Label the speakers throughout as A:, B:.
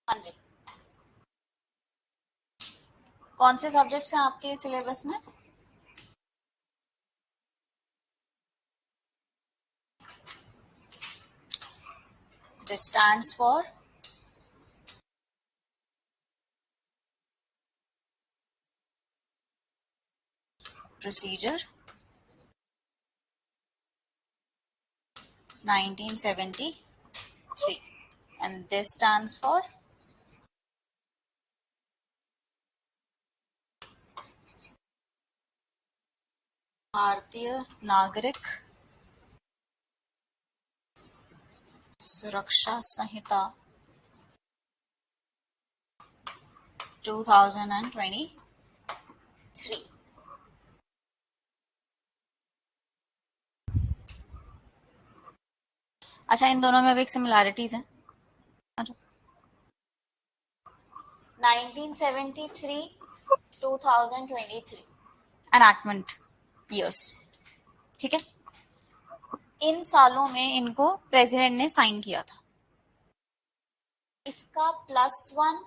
A: हाँ जी, कौन से सब्जेक्ट्स हैं आपके सिलेबस में? This stands for procedure 1973 and this stands for भारतीय नागरिक सुरक्षा संहिता 2023। अच्छा, इन दोनों में भी एक सिमिलैरिटीज है। 1973 2023 एनैक्टमेंट ईयर्स, ठीक है। इन सालों में इनको प्रेसिडेंट ने साइन किया था। इसका +1,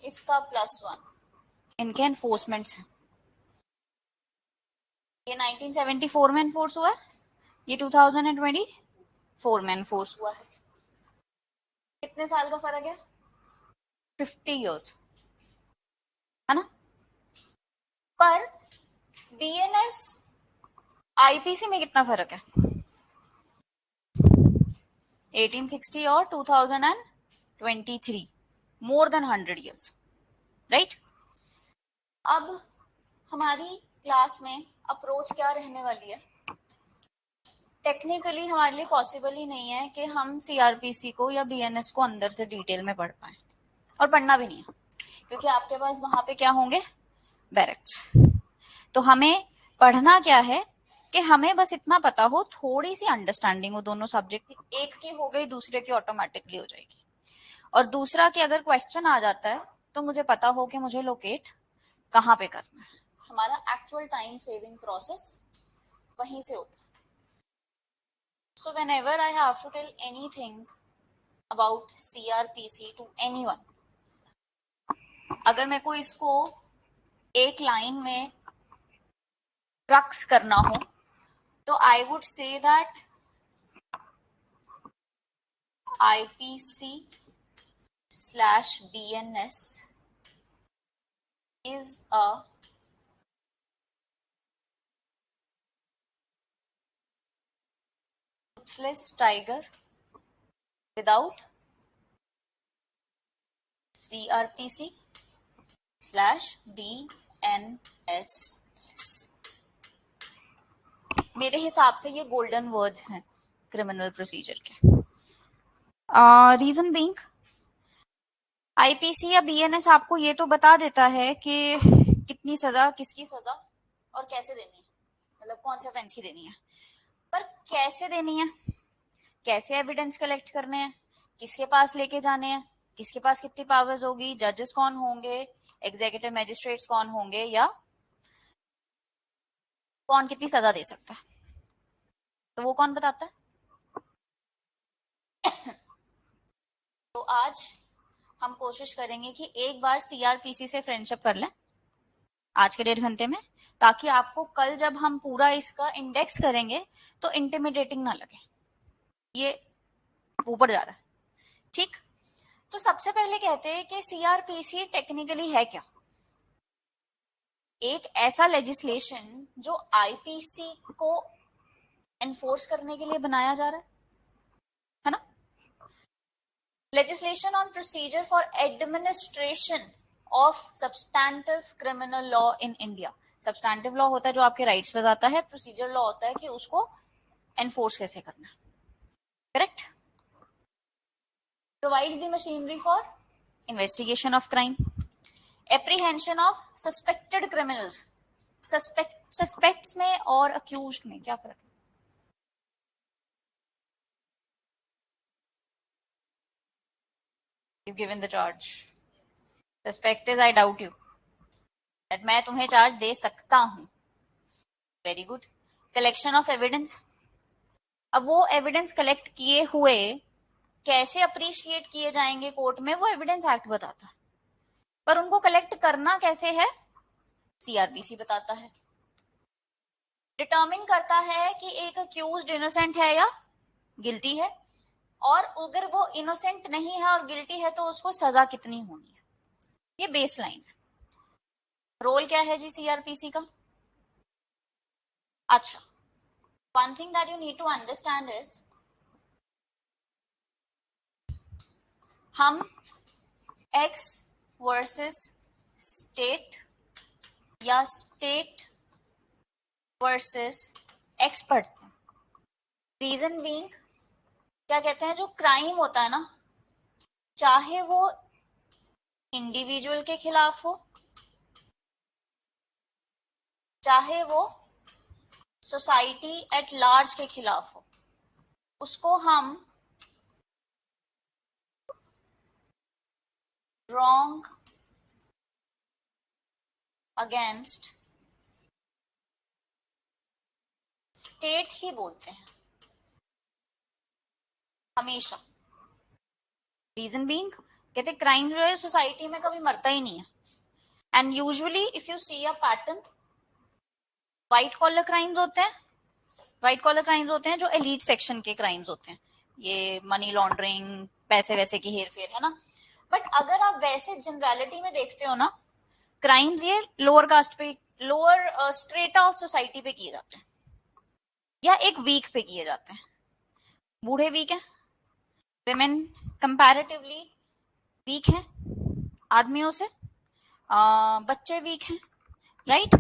A: इसका +1 इनके एनफोर्समेंट्स हैं। ये 1974 में एनफोर्स हुआ है, ये 2024 में एनफोर्स हुआ है। कितने साल का फर्क है? 50 इयर्स, है ना। पर बीएनएस आईपीसी में कितना फर्क है? 1860 और 2023, मोर देन 100 इयर्स, राइट। अब हमारी क्लास में अप्रोच क्या रहने वाली है? टेक्निकली हमारे लिए पॉसिबल ही नहीं है कि हम सीआरपीसी को या बीएनएस को अंदर से डिटेल में पढ़ पाए, और पढ़ना भी नहीं है, क्योंकि आपके पास वहां पे क्या होंगे? बैरक्स। तो हमें पढ़ना क्या है कि हमें बस इतना पता हो, थोड़ी सी अंडरस्टैंडिंग हो दोनों सब्जेक्ट की। एक की हो गई, दूसरे की ऑटोमेटिकली हो जाएगी। और दूसरा कि अगर क्वेश्चन आ जाता है तो मुझे पता हो कि मुझे लोकेट कहाँ पे करना है। हमारा एक्चुअल टाइम सेविंग प्रोसेस वहीं से होता है। So whenever I have to tell anything about CRPC to anyone, अगर मेरे को इसको एक लाइन में ट्रक्स करना हो तो I would say that IPC/BNS is a toothless tiger without CRPC/BNSS। मेरे हिसाब से ये गोल्डन वर्ड्स हैं क्रिमिनल प्रोसीजर के। रीजन बीइंग, आईपीसी या बीएनएस आपको ये तो बता देता है कि कितनी सजा, किसकी सजा और कैसे देनी है, मतलब कौन से ऑफेंस की देनी है। पर कैसे देनी है, कैसे एविडेंस कलेक्ट करने हैं, किसके पास लेके जाने हैं, किसके पास कितनी पावर्स होगी, जजेस कौन होंगे, एग्जीक्यूटिव मैजिस्ट्रेट्स कौन होंगे, या कौन कितनी सजा दे सकता है, तो वो कौन बताता है? तो आज हम कोशिश करेंगे कि एक बार सीआरपीसी से फ्रेंडशिप कर लें आज के 1.5 घंटे में, ताकि आपको कल जब हम पूरा इसका इंडेक्स करेंगे तो इंटिमिडेटिंग ना लगे, ये ऊपर जा रहा है, ठीक। तो सबसे पहले कहते हैं कि सीआरपीसी टेक्निकली है क्या? एक ऐसा लेजिस्लेशन जो आईपीसी को एनफोर्स करने के लिए बनाया जा रहा है ना। Legislation on procedure for administration of substantive criminal law in India. Substantive law होता है जो आपके राइट्स पे जाता है, प्रोसीजर लॉ होता है कि उसको एनफोर्स कैसे करना, correct. Provides the machinery for investigation of crime, apprehension of suspected criminals. Suspects में और अक्यूज्ड में क्या फर्क है? You've given the charge. Suspect is I doubt you. That मैं तुम्हें चार्ज दे सकता हूं। Very good. Collection of evidence, अब वो एविडेंस कलेक्ट किए हुए कैसे अप्रिशिएट किए जाएंगे कोर्ट में वो एविडेंस एक्ट बताता है, पर उनको कलेक्ट करना कैसे है सीआरपीसी बताता है। डिटर्मिन करता है कि एक अक्यूज्ड इनोसेंट है या गिल्टी है, और अगर वो इनोसेंट नहीं है और गिल्टी है तो उसको सजा कितनी होनी है। ये बेसलाइन है। रोल क्या है जी सीआरपीसी का? अच्छा, one thing that you need to understand is, हम एक्स वर्सेस स्टेट या स्टेट वर्सेस एक्स पढ़ते हैं। रीजन बीइंग, क्या कहते हैं, जो क्राइम होता है ना, चाहे वो इंडिविजुअल के खिलाफ हो, चाहे वो सोसाइटी एट लार्ज के खिलाफ हो, उसको हम रॉन्ग अगेंस्ट स्टेट ही बोलते हैं हमेशा। रीजन बीइंग, कहते क्राइम जो है सोसाइटी में कभी मरता ही नहीं है, and usually if you see a pattern, white collar crimes होते हैं। व्हाइट कॉलर क्राइम्स होते हैं जो एलीट सेक्शन के क्राइम्स होते हैं, ये मनी लॉन्ड्रिंग, पैसे वैसे की हेर फेर, है ना। बट अगर आप वैसे जनरलिटी में देखते हो ना, क्राइम्स ये लोअर कास्ट पे, लोअर स्ट्रेटा ऑफ सोसाइटी पे किए जाते हैं, या एक वीक पे किए जाते हैं। बूढ़े वीक हैं, विमेन कंपैरेटिवली वीक हैं आदमियों से, बच्चे वीक हैं, राइट।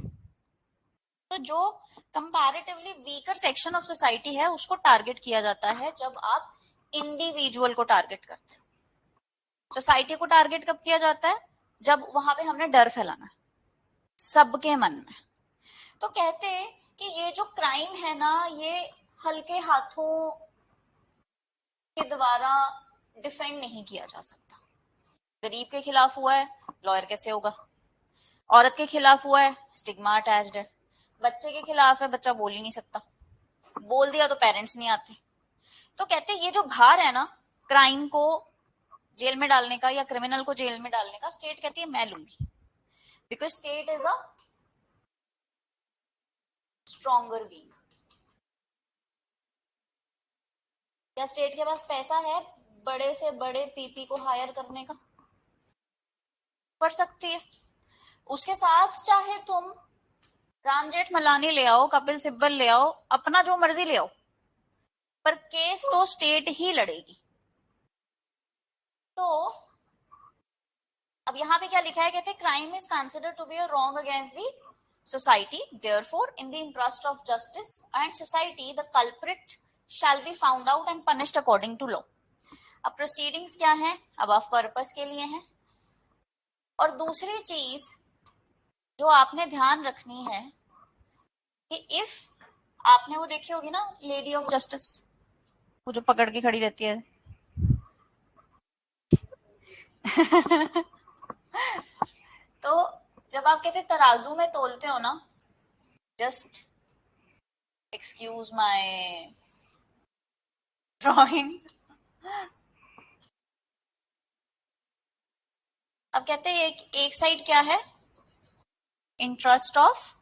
A: तो जो comparatively weaker section of society है उसको टारगेट किया जाता है जब आप इंडिविजुअल को टारगेट करते हो। सोसाइटी को टारगेट कब किया जाता है? जब वहां पे हमने डर फैलाना है सबके मन में। तो कहते हैं कि ये जो क्राइम है ना, ये हल्के हाथों के द्वारा डिफेंड नहीं किया जा सकता। गरीब के खिलाफ हुआ है, लॉयर कैसे होगा? औरत के खिलाफ हुआ है, स्टिग्मा अटैच्ड है। बच्चे के खिलाफ है, बच्चा बोल ही नहीं सकता, बोल दिया तो पेरेंट्स नहीं आते। तो कहते ये जो भार है ना क्राइम को जेल में डालने का या क्रिमिनल को जेल में डालने का, स्टेट कहती है मैं लूंगी, because state is a stronger being. क्या स्टेट के पास पैसा है बड़े से बड़े पीपी को हायर करने का? कर सकती है। उसके साथ चाहे तुम राम जेठमलानी ले आओ, कपिल सिब्बल ले आओ, अपना जो मर्जी ले आओ, पर केस तो स्टेट ही लड़ेगी। तो अब यहाँ पे क्या लिखा है, कहते crime is considered to be a wrong against the society, therefore in the interest of justice and society the culprit shall be found out and punished according to law। अब प्रोसीडिंग्स क्या है, अब ऑफ पर्पस के लिए है। और दूसरी चीज जो आपने ध्यान रखनी है कि इफ आपने वो देखी होगी ना लेडी ऑफ जस्टिस, वो जो पकड़ के खड़ी रहती है तो जब आप कहते तराजू में तोलते हो ना, जस्ट एक्सक्यूज माय ड्राइंग। अब कहते हैं एक साइड क्या है, इंटरेस्ट ऑफ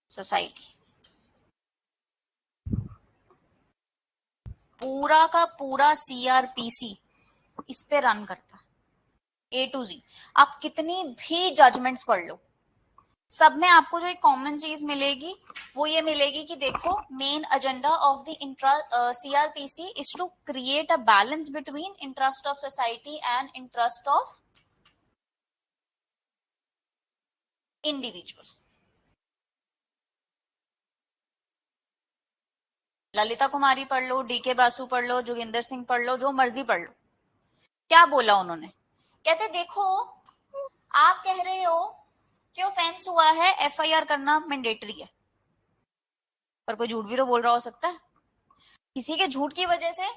A: सोसाइटी, पूरा का पूरा सीआरपीसी इस पे रन करता है, ए टू जी। आप कितनी भी जजमेंट्स पढ़ लो, सब में आपको जो एक कॉमन चीज मिलेगी वो ये मिलेगी कि देखो main agenda of the CrPC is to create a balance between interest of society and interest of individual. Lalita Kumari पढ़ लो, डीके बासु पढ़ लो, जोगिंदर सिंह पढ़ लो, जो मर्जी पढ़ लो, क्या बोला उन्होंने? कहते देखो आप कह रहे हो कि ऑफेंस हुआ है, एफआईआर करना मैंडेटरी है, पर कोई झूठ भी तो बोल रहा हो सकता है। किसी के झूठ की वजह से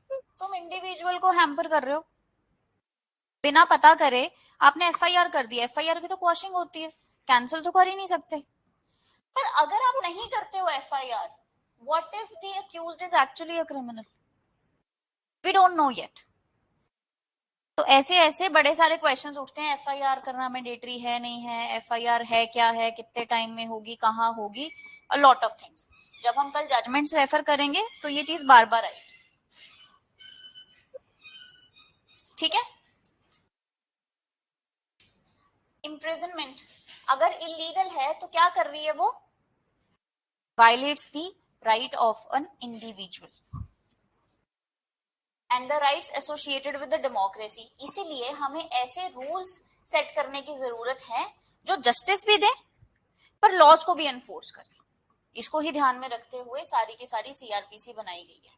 A: तुम इंडिविजुअल को हैम्पर कर रहे हो, बिना पता करे आपने एफआईआर कर दिया। एफआईआर की तो क्वॉशिंग होती है, कैंसिल तो कर ही नहीं सकते। पर अगर आप नहीं करते हो FIR, what if the accused is actually a criminal? We don't know yet. तो ऐसे ऐसे बड़े सारे क्वेश्चंस उठते हैं, एफआईआर करना मैंडेटरी है नहीं है, एफआईआर है क्या है, कितने टाइम में होगी, कहाँ होगी, अ लॉट ऑफ थिंग्स। जब हम कल जजमेंट्स रेफर करेंगे तो ये चीज बार बार आएगी, ठीक है। इम्प्रिजनमेंट अगर इलीगल है तो क्या कर रही है वो, violets the right of an individual and the rights associated with the democracy. इसीलिए हमें ऐसे रूल्स सेट करने की जरूरत है जो जस्टिस भी दे पर लॉज को भी एनफोर्स करे। इसको ही ध्यान में रखते हुए सारी की सारी सीआरपीसी बनाई गई है।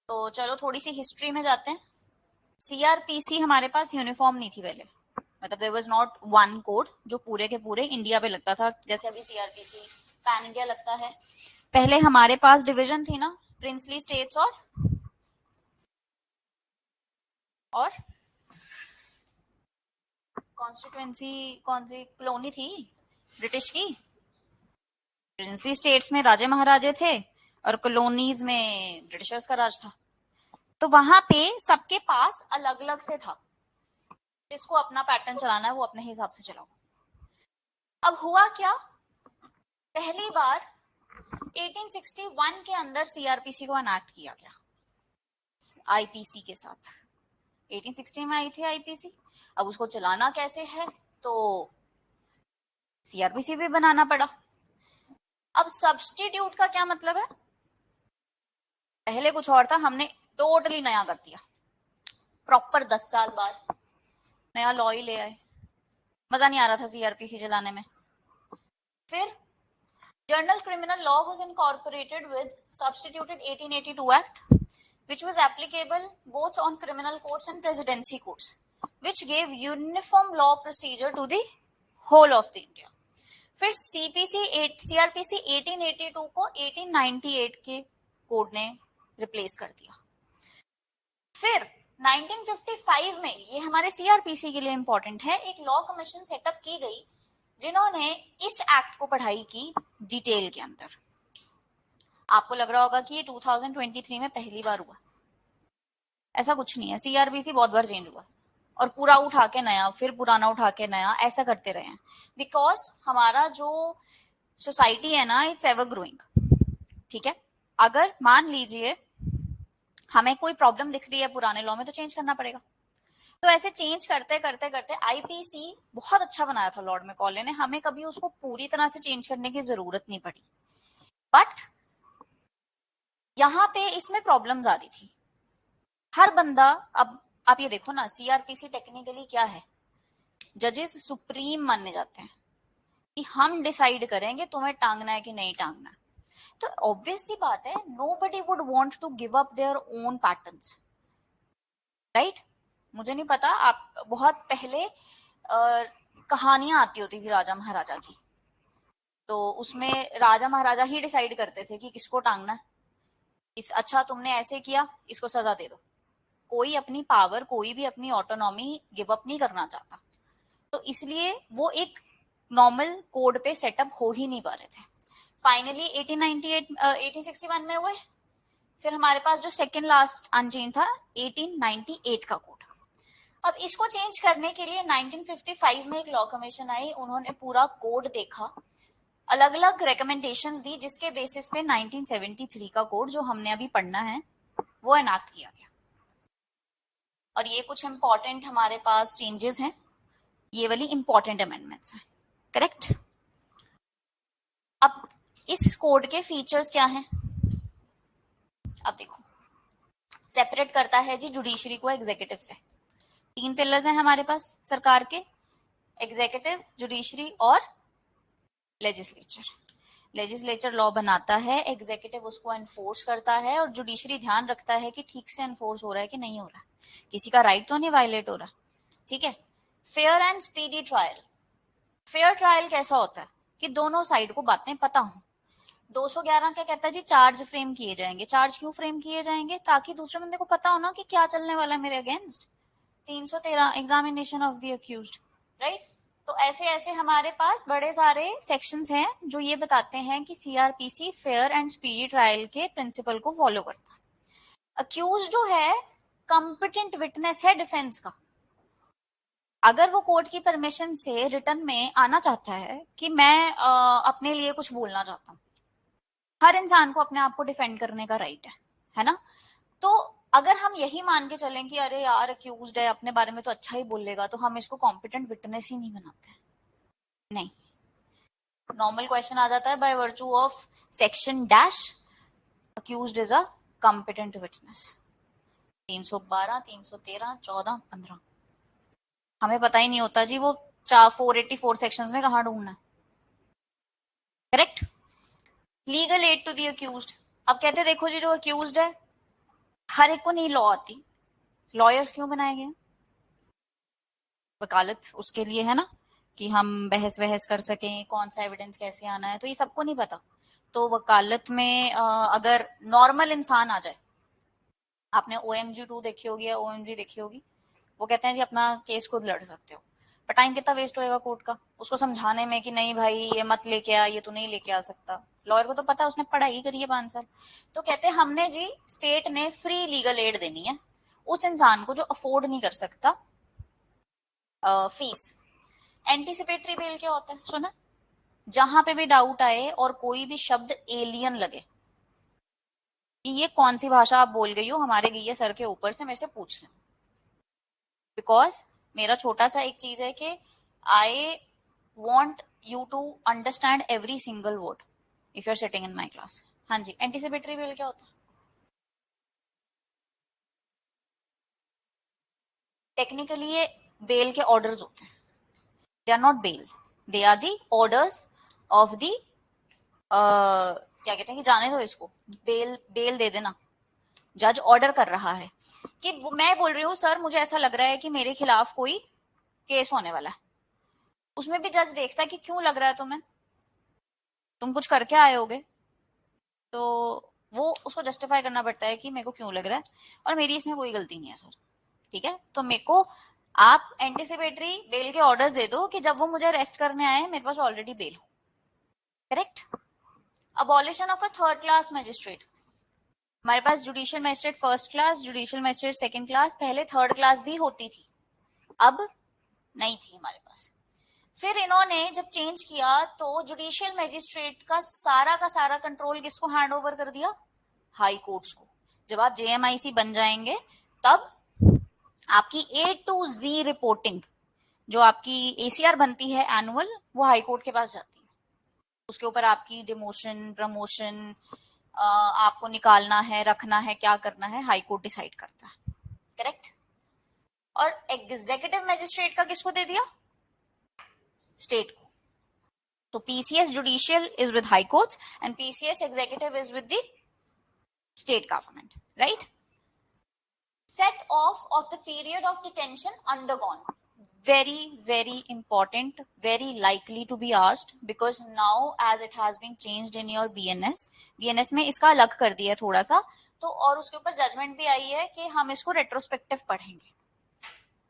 A: तो चलो थोड़ी सी हिस्ट्री में जाते हैं। सीआरपीसी हमारे पास यूनिफॉर्म नहीं थी पहले, मतलब there was not one code जो पूरे के पूरे इंडिया पे लगता था, जैसे अभी सीआरपीसी पैन इंडिया लगता है। पहले हमारे पास डिवीजन थी ना, प्रिंसली स्टेट्स और कॉन्स्टिट्यूएंसी कौन सी कॉलोनी थी ब्रिटिश की, प्रिंसली स्टेट्स में राजे महाराजे थे और कॉलोनीज में ब्रिटिशर्स का राज था। तो वहां पे सबके पास अलग अलग से था, जिसको अपना पैटर्न चलाना है वो अपने हिसाब से चलाओ। अब हुआ क्या, पहली बार 1861 के अंदर सीआरपीसी को अनैक्ट किया गया आईपीसी के साथ। 1860 में आई थी आईपीसी। अब उसको चलाना कैसे है, तो सीआरपीसी भी बनाना पड़ा। अब सब्स्टिट्यूट का क्या मतलब है, पहले कुछ और था, हमने टोटली नया कर दिया। प्रॉपर 10 साल बाद नया लॉ ही ले आए, मजा नहीं आ रहा था सीआरपीसी चलाने में। फिर journal criminal law was incorporated with substituted 1882 act which was applicable both on criminal courts and presidency courts, which gave uniform law procedure to the whole of the India. फिर सीआरपीसी 1882 को 1898 के code ने replace कर दिया। फिर 1955 में, ये हमारे सीआरपीसी के लिए इंपॉर्टेंट है, एक लॉ कमीशन सेटअप की गई जिन्होंने इस एक्ट को पढ़ाई की डिटेल के अंदर। आपको लग रहा होगा कि ये 2023 में पहली बार हुआ, ऐसा कुछ नहीं है। सीआरपीसी बहुत बार चेंज हुआ और पूरा उठा के नया, फिर पुराना उठा के नया, ऐसा करते रहे हैं। बिकॉज हमारा जो सोसाइटी है ना, इट्स एवर ग्रोइंग, ठीक है। अगर मान लीजिए हमें कोई प्रॉब्लम दिख रही है पुराने लॉ में, तो चेंज करना पड़ेगा। तो ऐसे चेंज करते करते करते आईपीसी बहुत अच्छा बनाया था लॉर्ड मैकॉले ने, हमें कभी उसको पूरी तरह से चेंज करने की जरूरत नहीं पड़ी। बट यहाँ पे इसमें प्रॉब्लम्स आ रही थी। हर बंदा, अब आप ये देखो ना, सीआरपीसी टेक्निकली क्या है, जजेस सुप्रीम मानने जाते हैं कि हम डिसाइड करेंगे तुम्हें टांगना है कि नहीं टांगना। तो ऑब्वियस सी बात है, nobody would want to give up their own patterns, right. मुझे नहीं पता, आप बहुत पहले कहानियां आती होती थी राजा महाराजा की, तो उसमें राजा महाराजा ही डिसाइड करते थे कि किसको टांगना है। अच्छा तुमने ऐसे किया, इसको सजा दे दो। कोई अपनी पावर, कोई भी अपनी ऑटोनॉमी गिव अप नहीं करना चाहता। तो इसलिए वो एक नॉर्मल कोड पे सेटअप हो ही नहीं पा रहे थे। फाइनली 1861 में हुए। फिर हमारे पास जो सेकंड लास्ट अनचेंज था 1898 का कोड। अब इसको चेंज करने के लिए 1955 में एक लॉ कमीशन आई, उन्होंने पूरा कोड देखा, अलग अलग रिकमेंडेशंस दी, जिसके बेसिस पे 1973 का कोड जो हमने अभी पढ़ना है वो एनैक्ट किया गया। और ये कुछ इंपॉर्टेंट हमारे पास चेंजेस हैं, ये वाली इंपॉर्टेंट अमेंडमेंट्स हैं, करेक्ट। अब इस कोड के फीचर्स क्या हैं, अब देखो, सेपरेट करता है जी जुडिशरी को एग्जीक्यूटिव से। 3 पिलर्स हैं हमारे पास सरकार के, एग्जीक्यूटिव, जुडिशरी और लेजिस्लेचर। लेजिस्लेचर लॉ बनाता है, एग्जीक्यूटिव उसको एनफोर्स करता है और जुडिशरी ध्यान रखता है कि ठीक से एनफोर्स हो रहा है कि नहीं हो रहा, किसी का राइट तो नहीं वायलेट हो रहा, ठीक है। Fair and speedy trial. Fair trial कैसा होता है कि दोनों साइड को बातें पता हो। 211 क्या कहता है जी, चार्ज फ्रेम किए जाएंगे। चार्ज क्यों फ्रेम किए जाएंगे, ताकि दूसरे बंदे को पता हो ना कि क्या चलने वाला है मेरे against. 313 examination of the accused, right. तो ऐसे ऐसे हमारे पास बड़े सारे सेक्शंस हैं जो ये बताते हैं कि CrPC fair and speedy trial के प्रिंसिपल को फॉलो करता है। अक्यूज जो है कॉम्पिटेंट विटनेस है डिफेंस का। अगर वो कोर्ट की परमिशन से रिटर्न में आना चाहता है कि मैं अपने लिए कुछ बोलना चाहता हूँ, हर इंसान को अपने आप को डिफेंड करने का राइट है ना। तो अगर हम यही मान के चलें कि अरे यार अक्यूज्ड है, अपने बारे में तो अच्छा ही बोलेगा, तो हम इसको कॉम्पिटेंट विटनेस ही नहीं बनाते हैं। नहीं, नॉर्मल क्वेश्चन आ जाता है by virtue of section dash accused is a competent witness. 312, 313, 14, 15, हमें पता ही नहीं होता जी वो 484 सेक्शंस में कहाँ ढूंढना है। Correct. Legal aid to the accused, अब कहते देखो जी जो अक्यूज्ड है हर एक को नहीं लॉ आती, लॉयर्स क्यों बनाए गए? वकालत उसके लिए है ना, कि हम बहस वहस कर सकें, कौन सा एविडेंस कैसे आना है, तो ये सबको नहीं पता। तो वकालत में अगर नॉर्मल इंसान आ जाए, आपने OMG 2 देखी होगी या OMG देखी होगी, वो कहते हैं जी अपना केस खुद लड़ सकते हो, पर टाइम कितना वेस्ट होएगा कोर्ट का उसको समझाने में कि नहीं भाई ये मत लेके आ, ये तो नहीं लेके आ सकता। लॉयर को तो पता है, उसने पढ़ाई करी है 5 साल। तो कहते हैं हमने जी स्टेट ने फ्री लीगल एड देनी है उस इंसान को जो अफोर्ड नहीं कर सकता फीस। एंटीसिपेटरी बेल क्या होता है सुना? जहां पे भी डाउट आए और कोई भी शब्द एलियन लगे कि ये कौन सी भाषा आप बोल गई हो, हमारे गई है सर के ऊपर से, मेरे से पूछ लें। बिकॉज मेरा छोटा सा एक चीज है कि I want you to understand every single word if you are sitting in my class. हाँ जी, एंटीसिपेटरी बेल क्या होता है? टेक्निकली ये बेल के ऑर्डर्स होते हैं, they are not bail, they are the orders of the क्या कहते हैं कि जाने दो इसको, बेल बेल दे देना। जज ऑर्डर कर रहा है कि मैं बोल रही हूँ सर मुझे ऐसा लग रहा है कि मेरे खिलाफ कोई केस होने वाला है, उसमें भी जज देखता है कि क्यों लग रहा है तुम्हें, तुम कुछ करके आए होगे, तो वो उसको जस्टिफाई करना पड़ता है कि मेरे को क्यों लग रहा है और मेरी इसमें कोई गलती नहीं है सर। ठीक है, तो मेरे को आप एंटिसिपेटरी बेल के ऑर्डर्स दे दो कि जब वो मुझे अरेस्ट करने आए मेरे पास ऑलरेडी बेल हो। Correct. Abolition of a third class magistrate, हमारे पास judicial magistrate first class, judicial magistrate second class, पहले थर्ड क्लास भी होती थी, अब नहीं थी हमारे पास। फिर इन्होंने जब चेंज किया तो जुडिशियल मजिस्ट्रेट का सारा कंट्रोल किसको हैंड ओवर कर दिया? हाई कोर्ट्स को। जब आप JMIC बन जाएंगे तब आपकी A to Z रिपोर्टिंग, जो आपकी ACR बनती है एनुअल, वो हाई कोर्ट के पास जाती है। उसके ऊपर आपकी डिमोशन प्रमोशन आपको निकालना है रखना है क्या करना है, हाई कोर्ट डिसाइड करता है। करेक्ट। और एग्जीक्यूटिव मजिस्ट्रेट का किसको दे दिया? स्टेट को। तो PCS judicial is with high courts and PCS executive is with the state government, right. Set off of the period of detention undergone, very important, very likely to be asked because now as it has been changed in your BNS में इसका अलग कर दिया थोड़ा सा, तो और उसके ऊपर जजमेंट भी आई है कि हम इसको रेट्रोस्पेक्टिव पढ़ेंगे,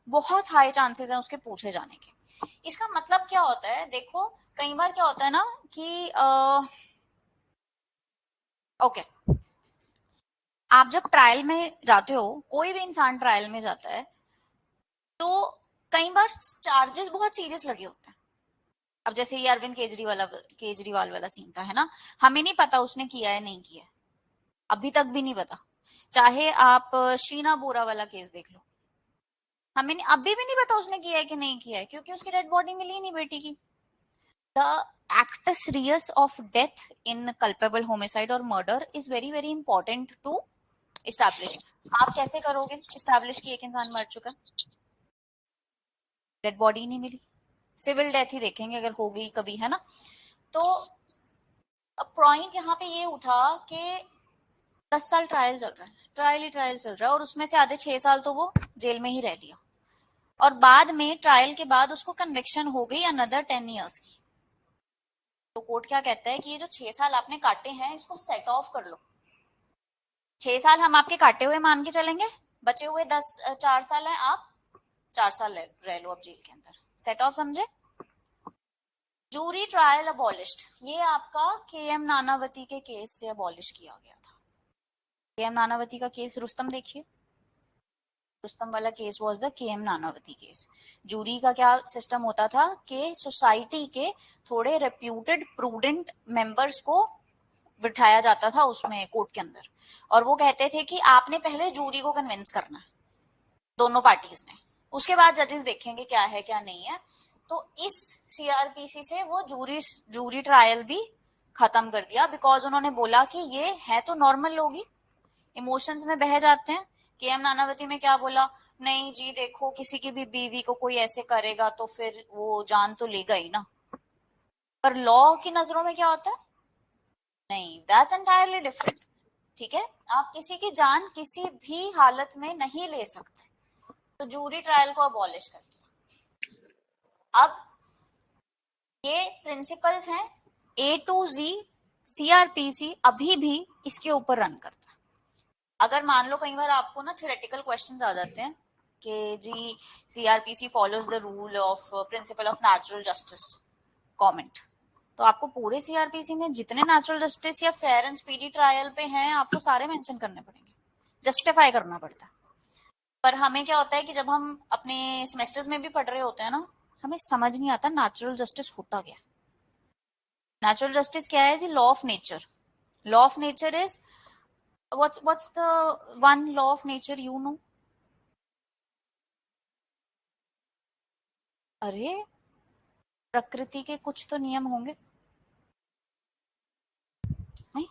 A: बहुत हाई चांसेस है उसके पूछे जाने के। इसका मतलब क्या होता है देखो, कई बार क्या होता है ना कि ओके आप जब ट्रायल में जाते हो, कोई भी इंसान ट्रायल में जाता है तो कई बार चार्जेस बहुत सीरियस लगे होते हैं। अब जैसे ये अरविंद केजरीवाल वाला सीन था, है ना, हमें नहीं पता उसने किया है नहीं किया, अभी तक भी नहीं पता। चाहे आप शीना बोरा वाला केस देख लो, हमें अभी भी नहीं पता उसने किया है कि नहीं किया है, क्योंकि उसकी डेड बॉडी मिली नहीं बेटी की। The actus reus of death in culpable homicide or murder is very important to establish। आप कैसे करोगे establish कि एक इंसान मर चुका, डेड बॉडी नहीं मिली, सिविल डेथ ही देखेंगे अगर हो गई कभी, है ना। तो पॉइंट यहाँ पे ये उठा कि 10 साल ट्रायल चल रहा है, ट्रायल ही ट्रायल चल रहा है, और उसमें से आधे 6 साल तो वो जेल में ही रह लिया, और बाद में ट्रायल के बाद उसको कन्विक्शन हो गई अनदर 10 ईयर्स की। तो कोर्ट क्या कहता है कि ये जो 6 साल आपने काटे हैं इसको सेट ऑफ कर लो। 6 साल हम आपके काटे हुए मान के चलेंगे, बचे हुए 4 साल है, आप 4 साल रह लो अब जेल के अंदर, सेट ऑफ समझे। जूरी ट्रायल अबॉलिश्ड, ये आपका KM नानावती के केस से अबॉलिश किया गया था। KM नानावती का केस रुस्तम देखिए, रुस्तम वाला case was the KM Nanavati case. Jury का क्या सिस्टम होता था कि सोसाइटी के थोड़े रेप्यूटेड प्रूडेंट मेंबर्स को बिठाया जाता था उसमें कोर्ट के अंदर, और वो कहते थे कि आपने पहले जूरी को कन्विंस करना है, दोनों पार्टीज ने, उसके बाद जजेस देखेंगे क्या है क्या नहीं है। तो इस सीआरपीसी से वो जूरी ट्रायल भी खत्म कर दिया, बिकॉज उन्होंने बोला कि ये है तो नॉर्मल लोग ही, इमोशंस में बह जाते हैं। केएम नानावती में क्या बोला, नहीं जी देखो किसी की भी बीवी को कोई ऐसे करेगा तो फिर वो जान तो लेगा ही ना, पर लॉ की नजरों में क्या होता है, नहीं, दैट्स एंटायरली डिफरेंट। ठीक है, आप किसी की जान किसी भी हालत में नहीं ले सकते, तो जूरी ट्रायल को अबॉलिश कर दिया। अब ये प्रिंसिपल्स हैं ए टू जी, सीआरपीसी अभी भी इसके ऊपर रन करता है। अगर मान लो कई बार आपको ना थ्योरेटिकल क्वेश्चंस आ जाते हैं कि जी CrPC follows the rule of principle of natural justice, comment, तो आपको पूरे सीआरपीसी में जितने नेचुरल जस्टिस या फेयर एंड स्पीडी ट्रायल पे हैं आपको सारे मेंशन करने पड़ेंगे, जस्टिफाई करना पड़ता है। पर हमें क्या होता है कि जब हम अपने सेमेस्टर्स में भी पढ़ रहे होते हैं ना, हमें समझ नहीं आता नेचुरल जस्टिस होता क्या। नेचुरल जस्टिस क्या है जी, law of nature. Law of nature is what's the one law of nature you know? अरे प्रकृति के कुछ तो नियम होंगे, नहीं?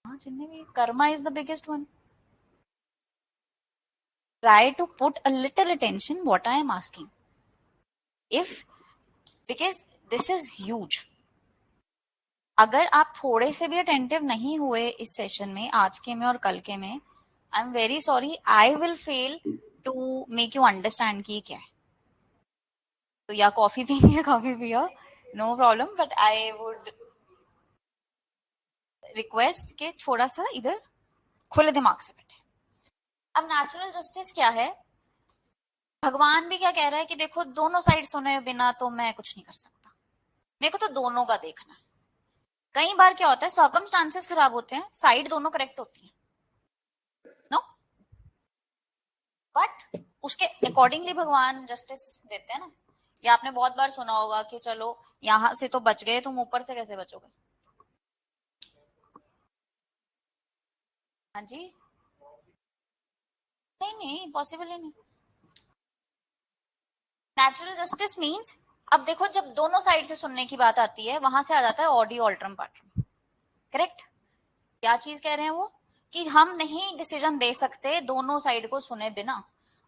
A: हाँ, जिनमें भी Karma is the biggest one. Try to put a little attention what I am asking. If, because this is huge. अगर आप थोड़े से भी अटेंटिव नहीं हुए इस सेशन में, आज के में और कल के में, I am very sorry, I will fail to make you understand की क्या है। तो या कॉफी पीनी है कॉफी पियो, no problem, but I would request के थोड़ा सा इधर खुले दिमाग से बैठे। अब नेचुरल जस्टिस क्या है, भगवान भी क्या कह रहा है कि देखो दोनों साइड सुने बिना तो मैं कुछ नहीं कर सकता, मेरे को तो दोनों का देखना है। कई बार क्या होता है, सर्कमस्टांसेस खराब होते हैं, साइड दोनों करेक्ट होती है, नो, बट उसके अकॉर्डिंगली भगवान जस्टिस देते हैं ना। ये आपने बहुत बार सुना होगा कि चलो यहां से तो बच गए, तुम ऊपर से कैसे बचोगे। हाँ जी, नहीं नहीं पॉसिबल ही नहीं। नेचुरल जस्टिस मीन्स, अब देखो जब दोनों साइड से सुनने की बात आती है वहां से आ जाता है ऑडियो ऑल्ट्रम पार्ट्रम, करेक्ट। क्या चीज कह रहे हैं वो, कि हम नहीं डिसीजन दे सकते दोनों साइड को सुने बिना।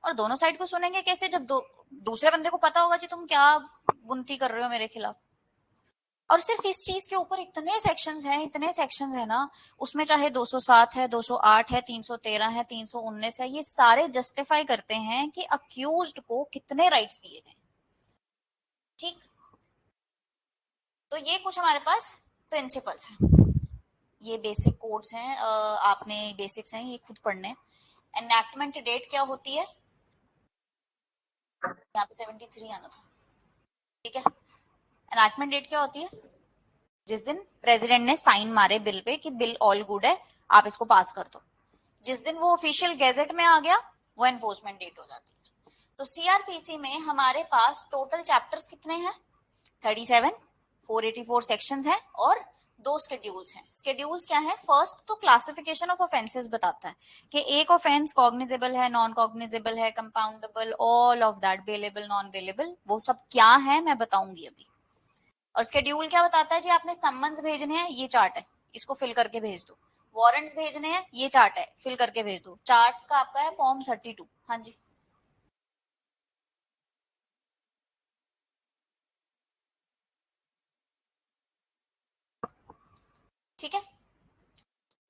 A: और दोनों साइड को सुनेंगे कैसे, जब दूसरे बंदे को पता होगा कि तुम क्या बुनती कर रहे हो मेरे खिलाफ। और सिर्फ इस चीज के ऊपर इतने सेक्शंस हैं, इतने सेक्शंस हैं ना, उसमें चाहे 207 है, 208 है, 313 है, 319 है, ये सारे जस्टिफाई करते हैं कि अक्यूज्ड को कितने राइट्स दिए गए। ठीक, तो ये कुछ हमारे पास प्रिंसिपल्स हैं, ये बेसिक कोड्स हैं, आपने बेसिक्स हैं ये खुद पढ़ने। एनैक्टमेंट डेट क्या होती है, यहाँ पे 73 आना था, ठीक है। एनैक्टमेंट डेट क्या होती है, जिस दिन प्रेसिडेंट ने साइन मारे बिल पे कि बिल ऑल गुड है, आप इसको पास कर दो, जिस दिन वो ऑफिशियल गैजेट में आ गया वो एनफोर्समेंट डेट हो जाती है। तो सीआरपीसी में हमारे पास टोटल चैप्टर्स कितने हैं, 37, 484 सेक्शंस हैं और 2 शेड्यूल्स हैं। शेड्यूल्स क्या है, फर्स्ट तो क्लासिफिकेशन ऑफ ऑफेंसेस बताता है कि एक ऑफेंस कॉग्निजेबल है, नॉन कॉग्निजेबल है, compoundable, all of that, bailable, non bailable, वो सब क्या है मैं बताऊंगी अभी। और शेड्यूल क्या बताता है जी, आपने सम्मन्स भेजने हैं, ये चार्ट है, इसको फिल करके भेज दो। वारंट्स भेजने हैं, ये चार्ट है, फिल करके भेज दो। चार्ट्स का आपका है फॉर्म 32। हाँ जी, ठीक है।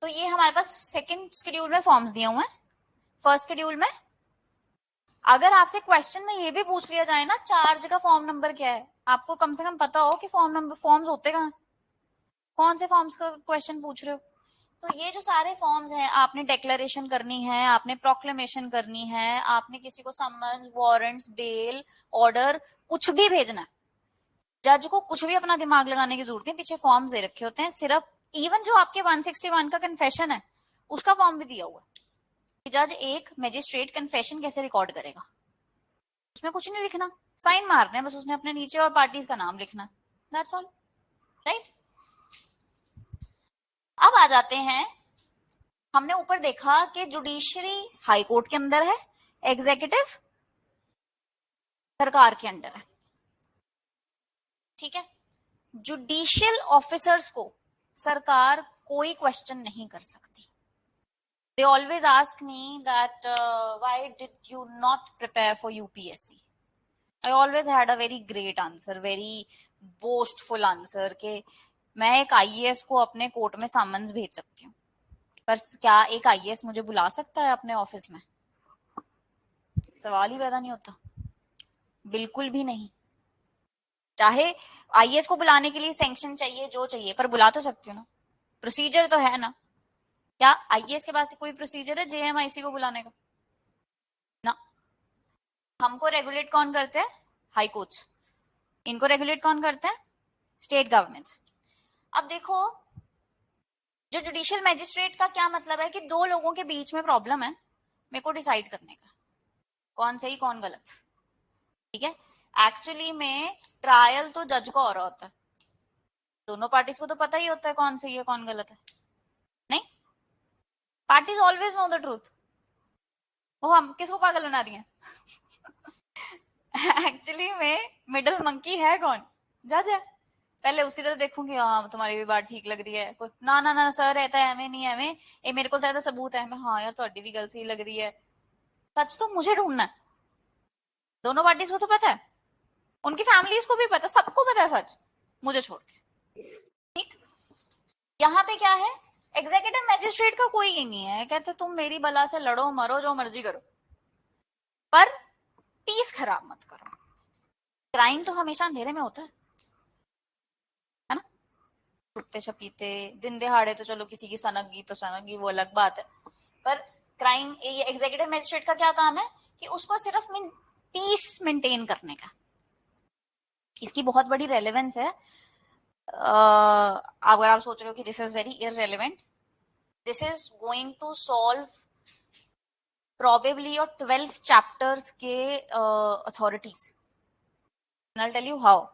A: तो ये हमारे पास सेकंड शेड्यूल में फॉर्म्स दिए हुए हैं। फर्स्ट शेड्यूल में अगर आपसे क्वेश्चन में ये भी पूछ लिया जाए ना, चार्ज का फॉर्म नंबर क्या है, आपको कम से कम पता हो कि फॉर्म नंबर, फॉर्म्स होते कहाँ, कौन से फॉर्म्स का क्वेश्चन पूछ रहे हो। तो ये जो सारे फॉर्म्स हैं, आपने डेक्लेरेशन करनी है, आपने प्रोक्लेमेशन करनी है, आपने किसी को समन्स, वारंट्स, बेल, ऑर्डर, कुछ भी भेजना है, जज को कुछ भी अपना दिमाग लगाने की जरूरत नहीं, पीछे फॉर्म्स दे रखे होते हैं, सिर्फ इवन जो आपके 161 का कन्फेशन है उसका फॉर्म भी दिया हुआ है। जज एक मजिस्ट्रेट कन्फेशन कैसे रिकॉर्ड करेगा, उसमें कुछ नहीं लिखना, साइन मारने बस उसने अपने नीचे और पार्टीज का नाम लिखना, दैट्स ऑल, राइट। अब आ जाते हैं, हमने ऊपर देखा कि जुडिशरी हाई कोर्ट के अंदर है, एग्जीक्यूटिव सरकार के अंडर है, ठीक है। जुडिशियल ऑफिसर्स को सरकार कोई क्वेश्चन नहीं कर सकती। They always ask me that why did you not prepare for UPSC? I always had a very great answer, very boastful answer कि मैं एक IAS को अपने कोर्ट में सामंस भेज सकती हूँ, पर क्या एक IAS मुझे बुला सकता है अपने ऑफिस में? सवाल ही पैदा नहीं होता, बिल्कुल भी नहीं। चाहे IAS को बुलाने के लिए सैंक्शन चाहिए, जो चाहिए, पर बुला तो सकती हूँ ना, प्रोसीजर तो है ना। क्या IAS के पास कोई प्रोसीजर है JMIC को बुलाने का? ना। हमको रेगुलेट कौन करते हैं? High courts. इनको रेगुलेट कौन करते हैं? State governments. अब देखो, जो जुडिशियल मैजिस्ट्रेट का क्या मतलब है कि दो लोगों के बीच में प्रॉब्लम है, मेरे को डिसाइड करने का कौन सही कौन गलत, ठीक है। एक्चुअली में ट्रायल तो जज को हो रहा होता है, दोनों पार्टीज को तो पता ही होता है कौन सही है कौन गलत है, नहीं? Parties always know the truth. वो हम किसको पागल बना रही हैं? एक्चुअली में मिडल मंकी है कौन? जज है। पहले उसकी तरफ देखूंगी, हाँ तुम्हारी भी बात ठीक लग रही है, कोई ना ना ना सर रहता है एवं नहीं एवं ये मेरे को तो सबूत है, मैं हाँ यार थोड़ी भी गल सही लग रही है। सच तो मुझे ढूंढना है, दोनों पार्टीज को तो पता है, उनकी फैमिलीज को भी पता, सबको पता है सच, मुझे छोड़ के, ठीक। यहाँ पे क्या है, एग्जीक्यूटिव मैजिस्ट्रेट का कोई ही नहीं है, कहते तुम मेरी बला से लड़ो मरो जो मर्जी करो, पर पीस खराब मत करो। क्राइम तो हमेशा अंधेरे में होता है ना, छुपते छपीते दिन दिहाड़े तो चलो किसी की सनक गई तो सनक गई, वो अलग बात है, पर क्राइम, ये एग्जीक्यूटिव मैजिस्ट्रेट का क्या काम है कि उसको सिर्फ पीस मेंटेन करने का। इसकी बहुत बड़ी रेलेवेंस है। अगर आप सोच रहे हो कि this is very irrelevant, this is going to solve probably और 12 चैप्टर्स के authorities. I tell you how.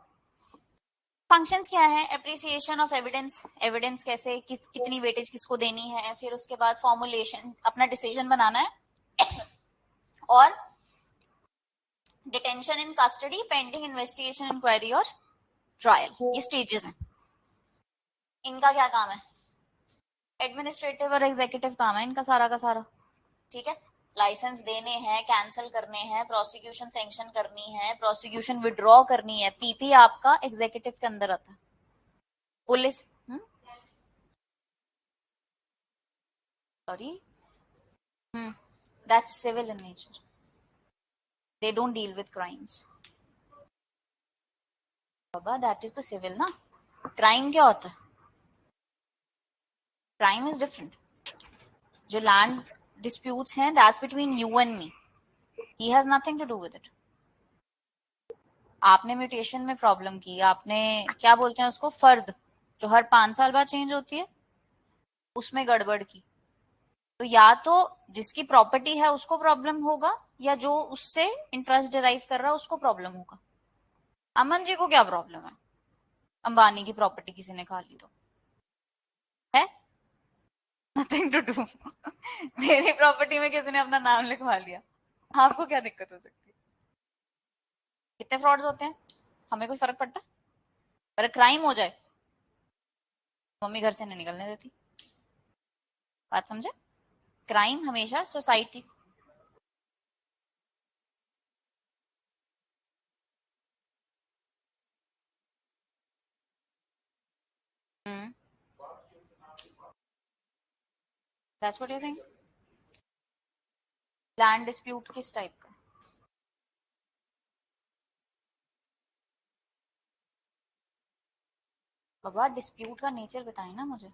A: Functions क्या है? एप्रिसिएशन ऑफ एविडेंस, एविडेंस कैसे कितनी वेटेज किसको देनी है, फिर उसके बाद फॉर्मुलेशन, अपना डिसीजन बनाना है, और detention in custody, pending investigation, inquiry और ट्रायल, ये स्टेजेस हैं। इनका क्या काम है? एडमिनिस्ट्रेटिव और एग्जीक्यूटिव काम है इनका सारा का सारा, ठीक है। लाइसेंस देने हैं, कैंसिल करने हैं, प्रोसिक्यूशन सैंक्शन करनी है, प्रोसिक्यूशन विड्रॉ करनी है, पीपी आपका एग्जीक्यूटिव के अंदर आता है। Police, sorry, that's civil in nature, they don't deal with crimes. बाबा दैट इज तो सिविल ना, क्राइम क्या होता है? Crime is different. जो लैंड डिस्प्यूट्स हैं, that's between you and me, he has nothing to do with it. आपने mutation में प्रॉब्लम की, आपने क्या बोलते हैं उसको, फर्द, जो हर 5 साल बाद चेंज होती है, उसमें गड़बड़ की, तो या तो जिसकी प्रॉपर्टी है उसको प्रॉब्लम होगा, या जो उससे इंटरेस्ट डिराइव कर रहा है उसको प्रॉब्लम होगा। अमन जी को क्या प्रॉब्लम है? अंबानी की प्रॉपर्टी किसी ने खा ली तो है, नथिंग टू डू। मेरी प्रॉपर्टी में किसी ने अपना नाम लिखवा लिया, आपको क्या दिक्कत हो सकती है? कितने फ्रॉड्स होते हैं, हमें कोई फर्क पड़ता? पर क्राइम हो जाए, मम्मी घर से नहीं निकलने देती, बात समझे? क्राइम हमेशा society, that's what you think. Land dispute किस टाइप का? बाबा डिस्प्यूट का नेचर बताए ना मुझे।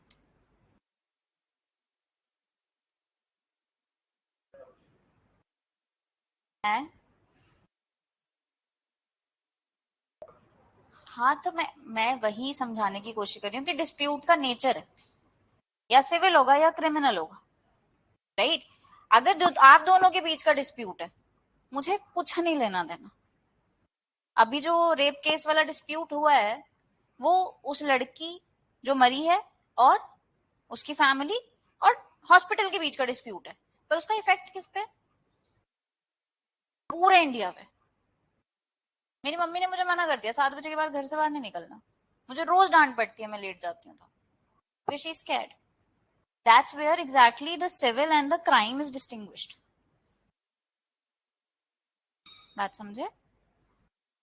A: है, हाँ तो मैं वही समझाने की कोशिश कर रही हूँ कि डिस्प्यूट का नेचर है, या सिविल होगा या क्रिमिनल होगा, राइट? अगर जो आप दोनों के बीच का डिस्प्यूट है, मुझे कुछ नहीं लेना देना। अभी जो रेप केस वाला डिस्प्यूट हुआ है वो उस लड़की जो मरी है और उसकी फैमिली और हॉस्पिटल के बीच का डिस्प्यूट है, पर उसका इफेक्ट किस पे? पूरे इंडिया पे। मेरी मम्मी ने मुझे मना कर दिया 7 बजे के बाद घर से बाहर नहीं निकलना। मुझे रोज डांट पड़ती है मैं लेट जाती हूँ तो, because she is scared. That's where exactly the civil and the crime is distinguished. बात समझे?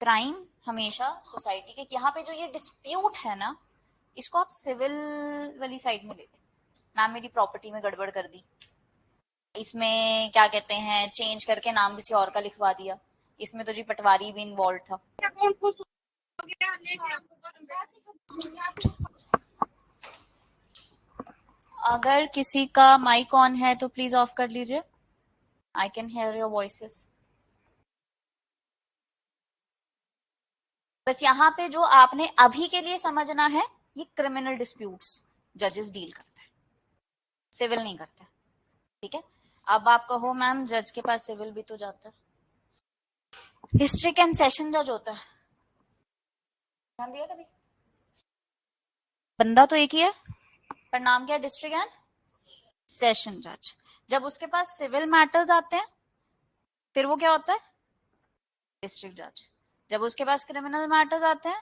A: क्राइम हमेशा सोसाइटी के, यहाँ पे जो ये डिस्प्यूट है ना, इसको आप सिविल वाली साइड में ले लें। ना मेरी प्रॉपर्टी में गड़बड़ कर दी, इसमें क्या कहते हैं चेंज करके नाम किसी और का लिखवा दिया, इसमें तो जी पटवारी भी इन्वॉल्व था। अगर किसी का माइक ऑन है तो प्लीज ऑफ कर लीजिए, I can hear your voices. बस यहाँ पे जो आपने अभी के लिए समझना है, ये क्रिमिनल डिस्प्यूट्स जजेस डील करते हैं, सिविल नहीं करते, ठीक है? अब आप कहो मैम जज के पास सिविल भी तो जाता है, डिस्ट्रिक्ट एंड सेशन जज होता है, ध्यान दिया कभी? बंदा तो एक ही है पर नाम क्या है? डिस्ट्रिक्ट एंड सेशन जज। जब उसके पास सिविल मैटर्स आते हैं फिर वो क्या होता है? डिस्ट्रिक्ट जज। जब उसके पास क्रिमिनल मैटर्स आते हैं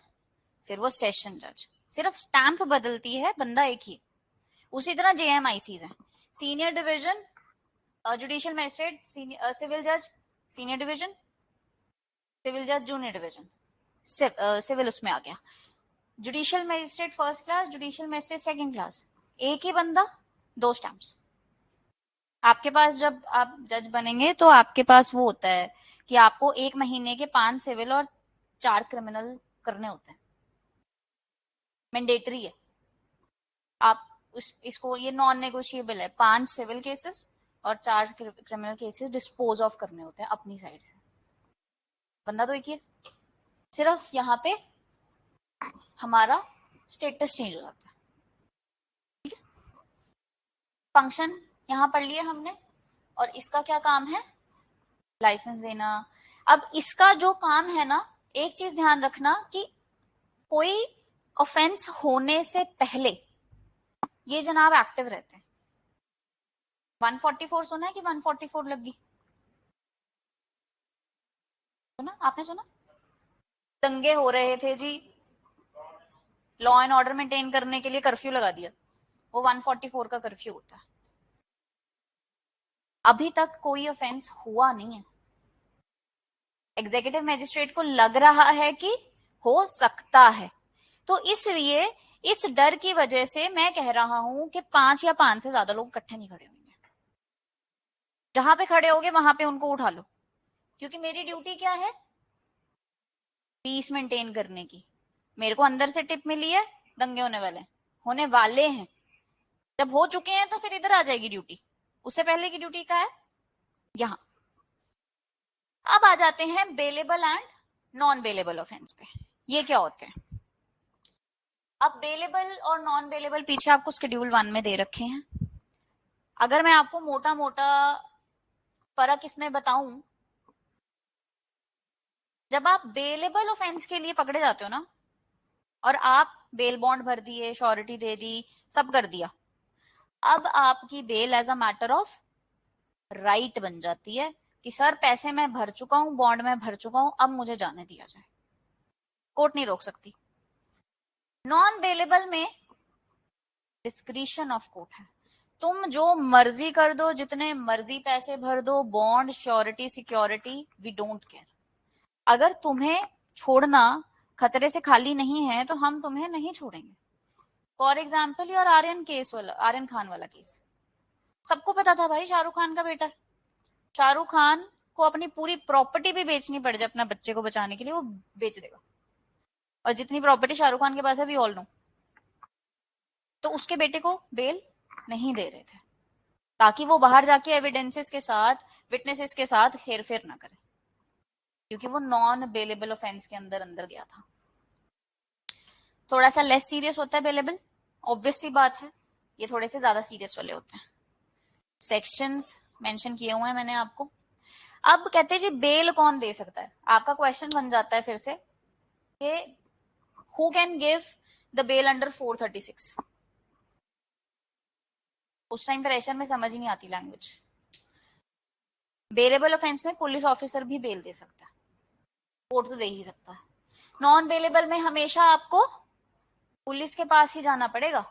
A: फिर वो सेशन जज। सिर्फ स्टैंप बदलती है, बंदा एक ही। उसी तरह जेएमआईसीज है, senior division judicial magistrate, civil जज सीनियर डिवीजन, सिविल जज जूनियर डिवीजन, सिविल उसमें आ गया। Judicial magistrate first class, judicial magistrate second class, एक ही बंदा दो स्टैंप्स। आपके पास जब आप जज बनेंगे तो आपके पास वो होता है कि आपको 1 महीने के 5 सिविल और 4 क्रिमिनल करने होते हैं, मैंडेटरी है। आप इसको, ये नॉन नेगोशिएबल है, 5 सिविल केसेस और 4 क्रिमिनल केसेस डिस्पोज ऑफ करने होते हैं अपनी साइड से। बंदा तो एक ही है, सिर्फ यहाँ पे हमारा स्टेटस चेंज हो जाता है। फंक्शन यहाँ पढ़ लिया हमने, और इसका क्या काम है? लाइसेंस देना। अब इसका जो काम है ना, एक चीज ध्यान रखना कि कोई ऑफेंस होने से पहले ये जनाब एक्टिव रहते हैं। 144 सुना है कि 144 लगी? सुना? आपने सुना? दंगे हो रहे थे जी, लॉ एंड ऑर्डर मेंटेन करने के लिए कर्फ्यू लगा दिया, वो 144 का कर्फ्यू होता है। अभी तक कोई ऑफेंस हुआ नहीं है, एग्जीक्यूटिव मजिस्ट्रेट को लग रहा है कि हो सकता है, तो इसलिए इस डर की वजह से मैं कह रहा हूं कि 5 या 5 से ज्यादा लोग इकट्ठे नहीं खड़े होंगे। जहां पे खड़े होगे वहां पे उनको उठा लो, क्योंकि मेरी ड्यूटी क्या है? पीस मेंटेन करने की। मेरे को अंदर से टिप मिली है, दंगे होने वाले हैं। जब हो चुके हैं तो फिर इधर आ जाएगी ड्यूटी, उससे पहले की ड्यूटी क्या है? यहां। अब आ जाते हैं bailable and non bailable offence पे। ये क्या होते हैं? अब बेलेबल और नॉन बेलेबल पीछे आपको शेड्यूल 1 में दे रखे हैं। अगर मैं आपको मोटा मोटा फर्क इसमें बताऊं, जब आप बेलेबल ऑफेंस के लिए पकड़े जाते हो ना, और आप बेल बॉन्ड भर दिए, श्योरिटी दे दी, सब कर दिया, अब आपकी bail as a matter of right बन जाती है कि सर पैसे मैं भर चुका हूं, बॉन्ड में भर चुका हूं, अब मुझे जाने दिया जाए, कोर्ट नहीं रोक सकती। नॉन बेलेबल में डिस्क्रिशन ऑफ कोर्ट है, तुम जो मर्जी कर दो, जितने मर्जी पैसे भर दो, bond, surety, security, we don't care. अगर तुम्हें छोड़ना खतरे से खाली नहीं है तो हम तुम्हें नहीं छोड़ेंगे। For example your Aryan Khan वाला केस, सबको पता था भाई शाहरुख खान का बेटा। शाहरुख खान को अपनी पूरी प्रॉपर्टी भी बेचनी पड़ जाए अपना बच्चे को बचाने के लिए, वो बेच देगा। और जितनी प्रॉपर्टी शाहरुख खान के पास है वी ऑल नो। तो उसके बेटे को बेल नहीं दे रहे थे ताकि वो बाहर जाके एविडेंसेस के साथ, विटनेसेस के साथ हेरफेर ना करे, क्योंकि वो नॉन बेलेबल ऑफेंस के अंदर अंदर गया था। थोड़ा सा लेस सीरियस होता है बेलेबल, ऑब्वियस सी बात है। ये थोड़े से ज्यादा सीरियस वाले होते हैं। सेक्शंस मेंशन किए हुए हैं मैंने आपको। अब कहते हैं जी बेल कौन दे सकता है, आपका क्वेश्चन बन जाता है फिर से कि who can give the bail under 436। उस टाइम पर एशन में समझ ही नहीं आती लैंग्वेज। बेलेबल ऑफेंस में पुलिस ऑफिसर भी बेल दे सकता है, कोर्ट तो दे ही सकता है। नॉन बेलेबल में हमेशा आपको पुलिस के पास ही जाना पड़ेगा,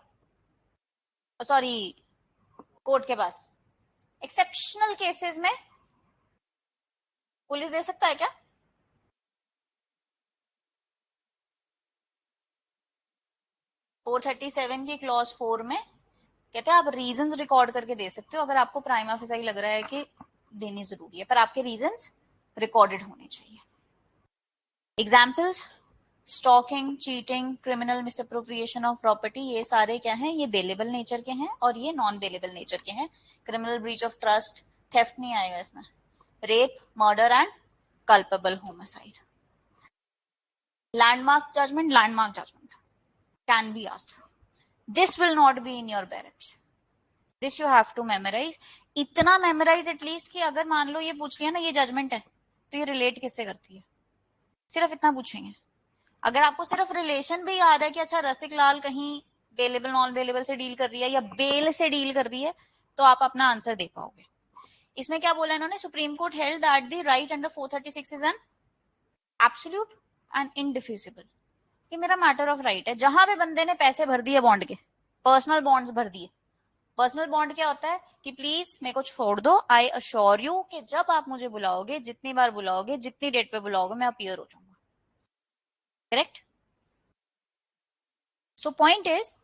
A: सॉरी कोर्ट के पास। एक्सेप्शनल केसेस में पुलिस दे सकता है क्या? फोर 437 की क्लॉज 4 में कहते हैं आप रीजंस रिकॉर्ड करके दे सकते हो अगर आपको प्राइमा फेसाई लग रहा है कि देनी जरूरी है, पर आपके रीजंस रिकॉर्डेड होने चाहिए। Examples stalking, cheating, criminal misappropriation of property, ये सारे क्या हैं, ये बेलेबल नेचर के हैं और ये नॉन बेलेबल नेचर के हैं। Criminal breach of trust, theft नहीं आएगा इसमें। Rape, murder and culpable homicide. Landmark judgement can be asked. This will not be in your barracks, this you have to memorise. इतना मेमोराइज एटलीस्ट कि अगर मान लो ये पूछ लिया ना ये जजमेंट है तो ये रिलेट किससे करती है, सिर्फ इतना पूछेंगे। अगर आपको सिर्फ रिलेशन भी याद है कि अच्छा रसिक लाल कहीं बेलेबल नॉन बेलेबल से डील कर रही है या बेल से डील कर रही है, तो आप अपना आंसर दे पाओगे। इसमें क्या बोला इन्होंने, supreme court held that the right under 436 is an absolute and indefeasible. ये मेरा मैटर ऑफ राइट है। जहां पे बंदे ने पैसे भर दिए बॉन्ड के, पर्सनल बॉन्ड्स भर दिए। पर्सनल बॉन्ड क्या होता है कि प्लीज मेरे को छोड़ दो, आई अश्योर यू कि जब आप मुझे बुलाओगे, जितनी बार बुलाओगे, जितनी डेट पे बुलाओगे, मैं अपीयर हो जाऊंगा। Correct? So point is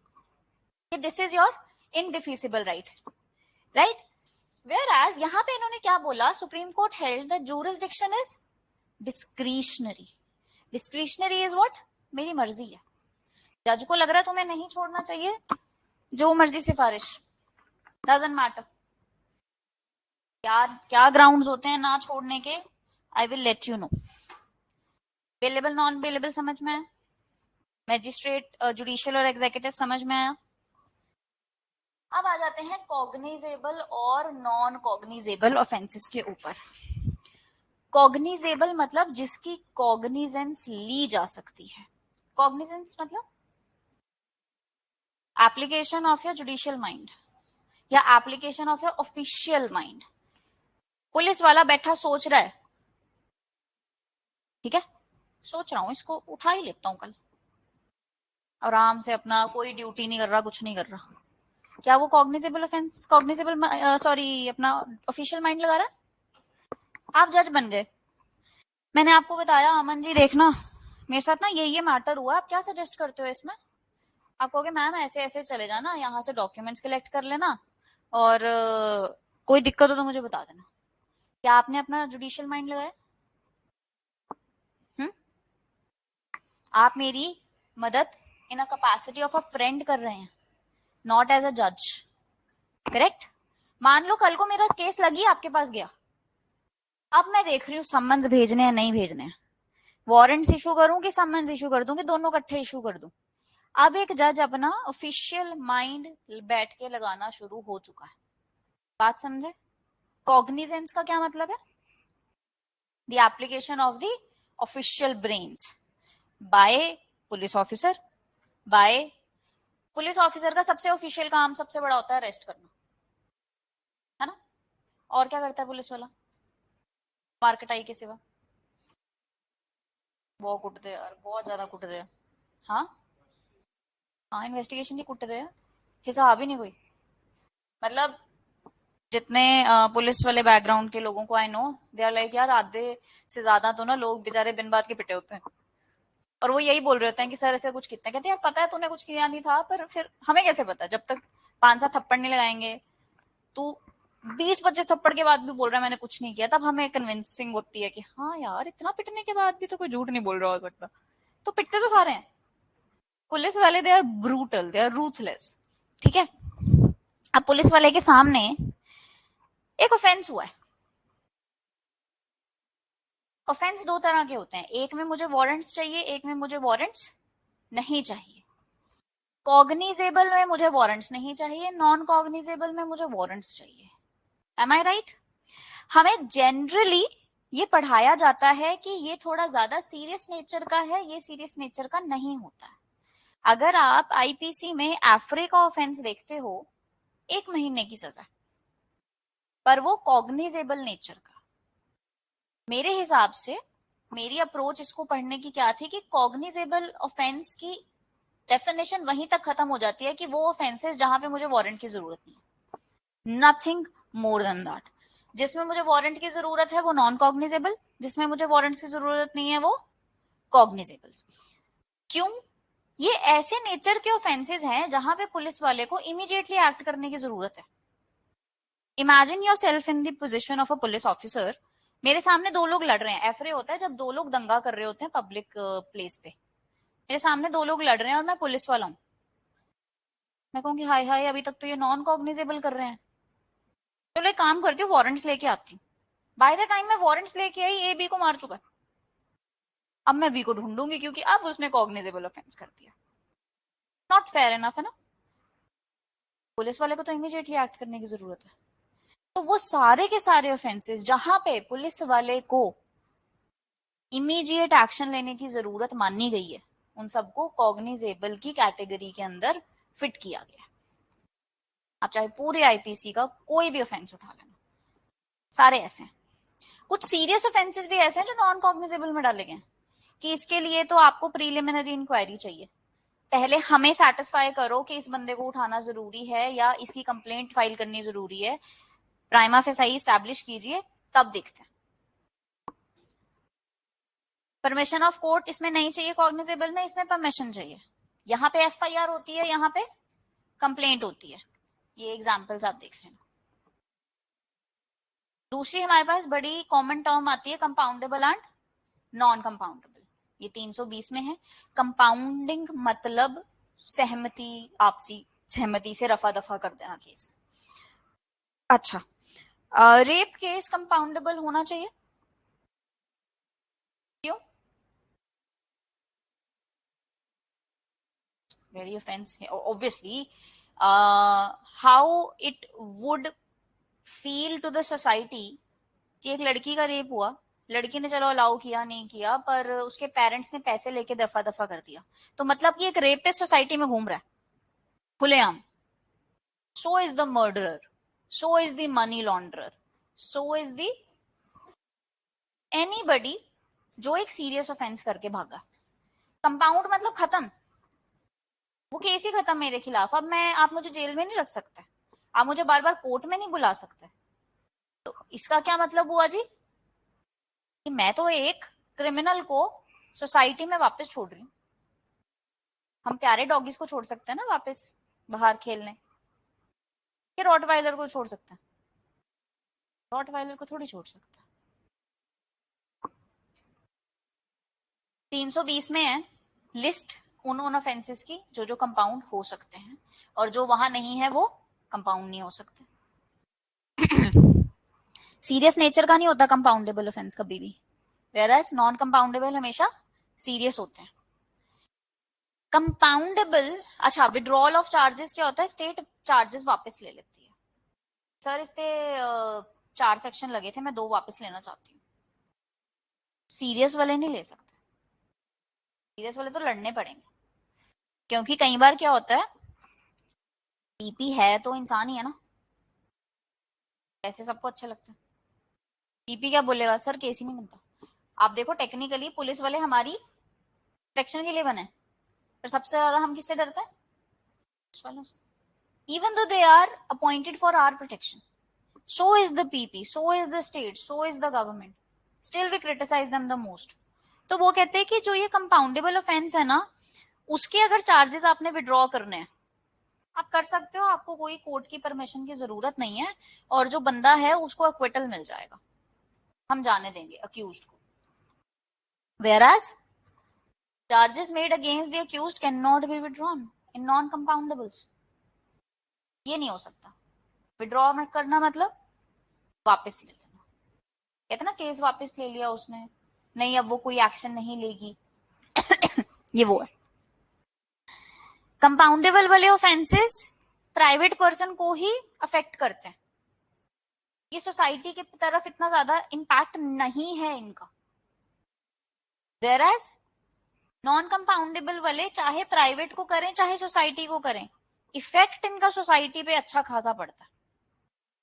A: this is your indefeasible right, right? Whereas यहां पे इन्होंने क्या बोला, supreme court held the jurisdiction is discretionary. Discretionary is what, मेरी मर्जी है। जज को लग रहा है तुम्हें नहीं छोड़ना चाहिए, जो मर्जी सिफारिश, डजंट मैटर। क्या क्या ग्राउंड्स होते हैं ना छोड़ने के, I will let you know. Bailable non bailable समझ में आया? मैजिस्ट्रेट, जुडिशियल और एग्जीक्यूटिव समझ में आया? अब आ जाते हैं कॉग्निजेबल और नॉन कॉग्निजेबल ऑफेंसेस के ऊपर। कॉग्निजेबल मतलब जिसकी कॉग्निजेंस ली जा सकती है। कॉग्निजेंस मतलब application of your judicial mind या application of your official mind. Police वाला बैठा सोच रहा है, ठीक है, सोच रहा हूं इसको उठा ही लेता हूं कल, आराम से अपना कोई ड्यूटी नहीं कर रहा, कुछ नहीं कर रहा, क्या वो कॉग्निजेबल ऑफेंस, कॉग्निजेबल सॉरी अपना ऑफिशियल माइंड लगा रहा है? आप जज बन गए, मैंने आपको बताया अमन जी देखना मेरे साथ ना ये मैटर हुआ, आप क्या सजेस्ट करते हो इसमें? आप कहोगे मैम ऐसे ऐसे चले जाना, यहाँ से डॉक्यूमेंट्स कलेक्ट कर लेना और कोई दिक्कत हो तो मुझे बता देना। क्या आपने अपना जुडिशियल माइंड लगाया? हम्म? आप मेरी मदद in a capacity of a friend कर रहे हैं, नॉट एज अ जज। करेक्ट? मान लो कल को मेरा केस लगी, आपके पास गया, अब मैं देख रही हूँ सम्मन्स भेजने हैं नहीं भेजने हैं, वारंट्स इशू करूं कि सम्मन्स इशू कर दूं कि दोनों इकट्ठे इशू कर दूं। अब एक जज अपना ऑफिशियल माइंड बैठ के लगाना शुरू हो चुका है। बात समझे? कॉग्निजेंस का क्या मतलब है? The application of the official brains by police officer. By police officer का सबसे ऑफिशियल काम, सबसे बड़ा होता है अरेस्ट करना, है ना? और क्या करता है पुलिस वाला मार्केटाई के सिवा? बहुत कुटते हैं यार, बहुत ज्यादा कुटते हैं। हाँ हाँ, इन्वेस्टिगेशन ही कुटते हैं, हिसाब ही नहीं कोई। मतलब जितने पुलिस वाले बैकग्राउंड के लोगों को I know, they are like यार आधे से ज्यादा तो ना लोग बेचारे बिन बात के पिटे होते हैं, और वो यही बोल रहे होते हैं कि सर ऐसे कुछ कितने, कहते हैं यार पता है तूने कुछ किया नहीं था, पर फिर हमें कैसे पता, जब तक 5-7 थप्पड़ नहीं लगाएंगे, तू 20-25 थप्पड़ के बाद भी बोल रहा है मैंने कुछ नहीं किया, तब हमें कन्विंसिंग होती है कि हाँ यार इतना पिटने के बाद भी तो कोई झूठ नहीं बोल रहा हो सकता। तो पिटते तो सारे हैं पुलिस वाले, they are brutal, they are ruthless. ठीक है? अब पुलिस वाले के सामने एक ऑफेंस हुआ है। ऑफेंस दो तरह के होते हैं, एक में मुझे वारंट्स चाहिए, एक में मुझे वारंट्स नहीं चाहिए। कॉग्निजेबल में मुझे वारंट्स नहीं चाहिए, नॉन कॉग्निजेबल में मुझे वारंट्स चाहिए। एम आई राइट? हमें जनरली ये पढ़ाया जाता है कि ये थोड़ा ज्यादा सीरियस नेचर का है, ये सीरियस नेचर का नहीं होता है। अगर आप आईपीसी में एफरे का ऑफेंस देखते हो, 1 महीने की सजा, पर वो कॉग्निजेबल नेचर का। मेरे हिसाब से मेरी अप्रोच इसको पढ़ने की क्या थी कि कॉग्निजेबल ऑफेंस की डेफिनेशन वहीं तक खत्म हो जाती है कि वो ऑफेंसेस जहां पे मुझे वारंट की जरूरत नहीं, नथिंग मोर देन दैट। जिसमें मुझे वारंट की जरूरत है वो नॉन कॉग्निजेबल, जिसमें मुझे वारंट की जरूरत नहीं है वो कॉग्निजेबल। क्यों? ये ऐसे नेचर के ऑफेंसेस हैं जहां पे पुलिस वाले को इमीडिएटली एक्ट करने की जरूरत है। Imagine your self in the position of a police officer. मेरे सामने दो लोग लड़ रहे हैं, एफरे होता है जब दो लोग दंगा कर रहे होते हैं पब्लिक प्लेस पे। मेरे सामने दो लोग लड़ रहे हैं और मैं पुलिस वाला हूं। मैं कहूंगी हाय हाय, अभी तक तो ये नॉन कॉग्निजेबल कर रहे हैं, चलो एक काम करती हूँ वारंट्स लेके आती हूँ। बाय द टाइम मैं वारंट्स लेके आई, ए बी को मार चुका है। अब मैं बी को ढूंढूंगी क्योंकि अब उसने कॉग्निजेबल ऑफेंस कर दिया। नॉट फेयर इनफ है ना? पुलिस वाले को तो इमीडिएटली एक्ट करने की जरूरत है। तो वो सारे के सारे ऑफेंसेस जहां पे पुलिस वाले को इमीडिएट एक्शन लेने की जरूरत मानी गई है, उन सबको कॉग्निजेबल की कैटेगरी के अंदर फिट किया गया। आप चाहे पूरे आईपीसी का कोई भी ऑफेंस उठा लेना, सारे ऐसे हैं। कुछ सीरियस ऑफेंसेस भी ऐसे हैं जो नॉन कॉग्निजेबल में डाले गए कि इसके लिए तो आपको प्रीलिमिनरी इंक्वायरी चाहिए। पहले हमें सेटिस्फाई करो कि इस बंदे को उठाना जरूरी है या इसकी कंप्लेंट फाइल करनी जरूरी है, प्राइमा फेसाई स्टैब्लिश कीजिए, तब देखते हैं। परमिशन ऑफ कोर्ट इसमें नहीं चाहिए कॉग्निजेबल में, इसमें परमिशन चाहिए। यहाँ पे एफआईआर होती है, यहाँ पे कंप्लेंट होती है। ये एग्जाम्पल्स आप देख लेना। दूसरी हमारे पास बड़ी कॉमन टर्म आती है कंपाउंडेबल एंड नॉन कंपाउंडेबल। ये 320 में है। कंपाउंडिंग मतलब सहमति, आपसी सहमति से रफा दफा कर देना केस। अच्छा, रेप केस कंपाउंडेबल होना चाहिए, क्यों? Very offence obviously. How it would feel to the society कि एक लड़की का रेप हुआ, लड़की ने चलो अलाउ किया नहीं किया, पर उसके पेरेंट्स ने पैसे लेके दफा दफा कर दिया, तो मतलब कि एक रेपिस्ट सोसाइटी में घूम रहा है खुलेआम। So is the murderer, so is the money launderer, so is the anybody जो एक सीरियस ऑफेंस करके भागा। कंपाउंड मतलब खत्म, वो केस ही खत्म मेरे खिलाफ। अब मैं, आप मुझे जेल में नहीं रख सकते, आप मुझे बार बार कोर्ट में नहीं बुला सकते। तो इसका क्या मतलब हुआ जी कि मैं तो एक क्रिमिनल को सोसाइटी में वापस छोड़ रही हूँ। हम प्यारे डॉगीज को छोड़ सकते हैं ना वापस बाहर खेलने, कि रॉटवाइलर को छोड़ सकते हैं? रॉटवाइलर को थोड़ी छोड़ सकते हैं। 320 में है लिस्ट उन ऑफेंसेस की जो जो कंपाउंड हो सकते हैं, और जो वहां नहीं है वो कंपाउंड नहीं हो सकते। सीरियस नेचर का नहीं होता कंपाउंडेबल ऑफेंस कभी भी, वेयरएज नॉन कंपाउंडेबल हमेशा सीरियस होते हैं। कंपाउंडेबल, अच्छा, विड्रॉल ऑफ चार्जेस क्या होता है? स्टेट चार्जेस वापस ले लेती है। सर इस पे 4 सेक्शन लगे थे, मैं 2 वापस लेना चाहती हूँ। सीरियस वाले नहीं ले सकते, सीरियस वाले तो लड़ने पड़ेंगे, क्योंकि कई बार क्या होता है, पीपी है तो इंसान ही है ना, ऐसे सबको अच्छा लगता है। पीपी क्या बोलेगा, सर केस ही नहीं बनता। आप देखो टेक्निकली पुलिस वाले हमारी प्रोटेक्शन के लिए बने, पर सबसे ज्यादा हम किससे डरते हैं? पुलिस वालों से। Even though they are appointed for our protection, so is the PP, so is the state, so is the government, still we criticize them the most. तो वो कहते हैं कि जो ये कंपाउंडेबल ऑफेंस है ना, उसके अगर चार्जेस आपने विड्रॉ करने हैं, आप कर सकते हो, आपको कोई कोर्ट की परमिशन की जरूरत नहीं है, और जो बंदा है उसको अक्विटल मिल जाएगा, हम जाने देंगे अक्यूज्ड को। Whereas charges made against the accused cannot be withdrawn in non compoundables, ये नहीं हो सकता। विड्रॉ करना मतलब वापस ले लेना। कहते ना केस वापस ले लिया उसने, नहीं अब वो कोई एक्शन नहीं लेगी, ये वो है। कंपाउंडेबल वाले ऑफेंसेस प्राइवेट पर्सन को ही अफेक्ट करते हैं, ये सोसाइटी की तरफ इतना ज्यादा इंपैक्ट नहीं है इनका। वेयरएज नॉन कंपाउंडेबल वाले चाहे प्राइवेट को करें चाहे सोसाइटी को करें, इफेक्ट इनका सोसाइटी पे अच्छा खासा पड़ता है,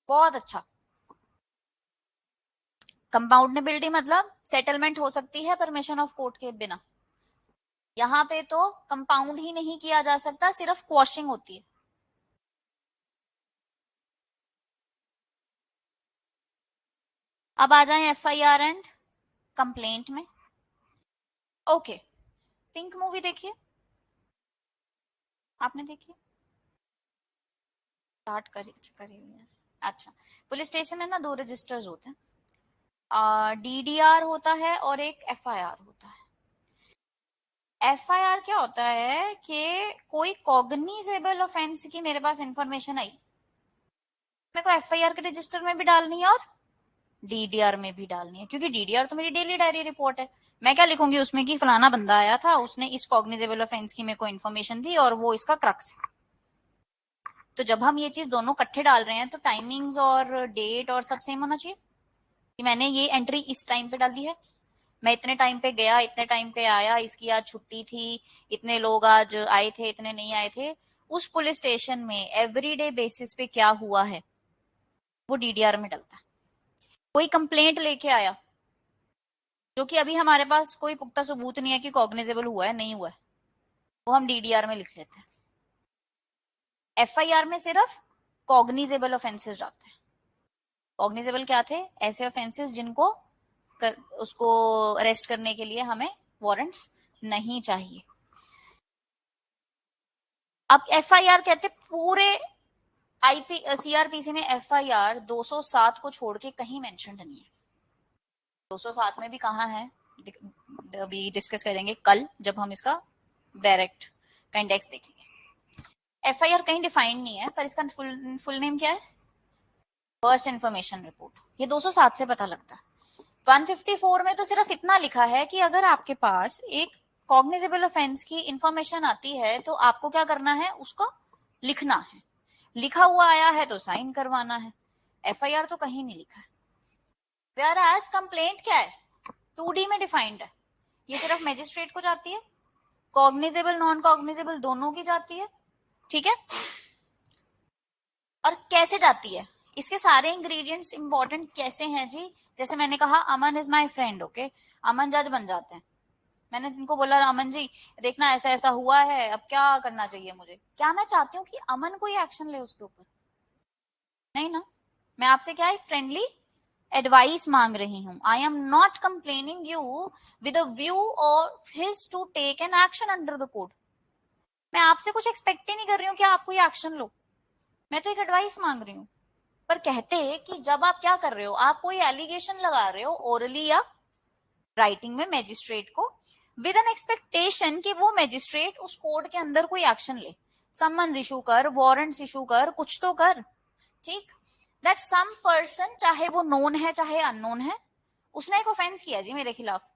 A: बहुत अच्छा। कंपाउंडेबिलिटी मतलब सेटलमेंट हो सकती है परमिशन ऑफ कोर्ट के बिना, यहां पे तो कंपाउंड ही नहीं किया जा सकता, सिर्फ क्वॉशिंग होती है। अब आ जाए एफआईआर एंड कंप्लेंट में। ओके, पिंक मूवी देखिए, आपने देखी? स्टार्ट करिए। अच्छा, पुलिस स्टेशन में ना 2 रजिस्टर्स होते हैं, डीडीआर होता है और एक एफआईआर होता है। एफआईआर क्या होता है कि कोई कॉग्निजेबल ऑफेंस की मेरे पास इंफॉर्मेशन आई, मेरे को एफआईआर के रजिस्टर में भी डालनी है और डीडीआर में भी डालनी है, क्योंकि डीडीआर तो मेरी डेली डायरी रिपोर्ट है। मैं क्या लिखूंगी उसमें कि फलाना बंदा आया था, उसने इस कॉग्निजेबल ऑफेंस की मेरे को इन्फॉर्मेशन दी और वो इसका क्रक्स है। तो जब हम ये चीज दोनों इकट्ठे डाल रहे हैं तो टाइमिंग्स और डेट और सब सेम होना चाहिए, कि मैंने ये एंट्री इस टाइम पे डाली है, मैं इतने टाइम पे गया, इतने टाइम पे आया, इसकी आज छुट्टी थी, इतने लोग आज आए थे, इतने नहीं आए थे, उस पुलिस स्टेशन में एवरीडे बेसिस पे क्या हुआ है वो डीडीआर में डलता है। कोई कंप्लेंट लेके आया जो कि अभी हमारे पास कोई पुख्ता सबूत नहीं है कि कॉग्निजेबल हुआ है नहीं हुआ है, वो हम डीडीआर में लिख लेते हैं। एफआईआर में सिर्फ कॉग्निजेबल ऑफेंसेस जाते हैं। कॉग्निजेबल क्या थे? ऐसे ऑफेंसेस जिनको उसको अरेस्ट करने के लिए हमें वारंट्स नहीं चाहिए। अब एफआईआर कहते पूरे आईपी सीआरपीसी में एफआईआर 207 को छोड़ के कहीं मेंशन्ड नहीं है। 207 में भी कहाँ है अभी डिस्कस करेंगे कल जब हम इसका डायरेक्ट का इंडेक्स देखेंगे। एफआईआर कहीं डिफाइंड नहीं है, पर इसका फुल नेम क्या है? First information report. ये 207 से पता लगता है। 154 में तो सिर्फ इतना लिखा है कि अगर आपके पास एक कॉग्निजेबल ऑफेंस की इंफॉर्मेशन आती है तो आपको क्या करना है, उसको लिखना है, लिखा हुआ आया है तो साइन करवाना है। एफआईआर तो कहीं नहीं लिखा है। व्हेयरएज कंप्लेंट क्या है? 2D में डिफाइंड है, ये सिर्फ मजिस्ट्रेट को जाती है, कॉग्निजेबल नॉन कॉग्निजेबल दोनों की जाती है, ठीक है। और कैसे जाती है, इसके सारे इंग्रेडिएंट्स इंपॉर्टेंट कैसे हैं जी? जैसे मैंने कहा अमन इज माय फ्रेंड, ओके, अमन जज बन जाते हैं। मैंने इनको बोला अमन जी देखना ऐसा ऐसा हुआ है, अब क्या करना चाहिए मुझे, क्या मैं चाहती हूँ कि अमन कोई एक्शन ले उसके ऊपर? नहीं ना, मैं आपसे क्या एक फ्रेंडली एडवाइस मांग रही हूँ। I am not complaining you with a view of his to take an action under the code. मैं आपसे कुछ एक्सपेक्ट ही नहीं कर रही हूँ कि आप कोई एक्शन लो, मैं तो एक एडवाइस मांग रही हूँ। पर कहते कि जब आप क्या कर रहे हो, आप कोई एलिगेशन लगा रहे हो ओरली या राइटिंग में मैजिस्ट्रेट को, विद एन एक्सपेक्टेशन कि वो मैजिस्ट्रेट उस कोर्ट के अंदर कोई एक्शन ले, समन्स इशू कर, वारंट्स इशू कर, कुछ तो कर, ठीक। दैट सम पर्सन, चाहे वो नोन है चाहे अननोन है, उसने एक ऑफेंस किया जी मेरे खिलाफ,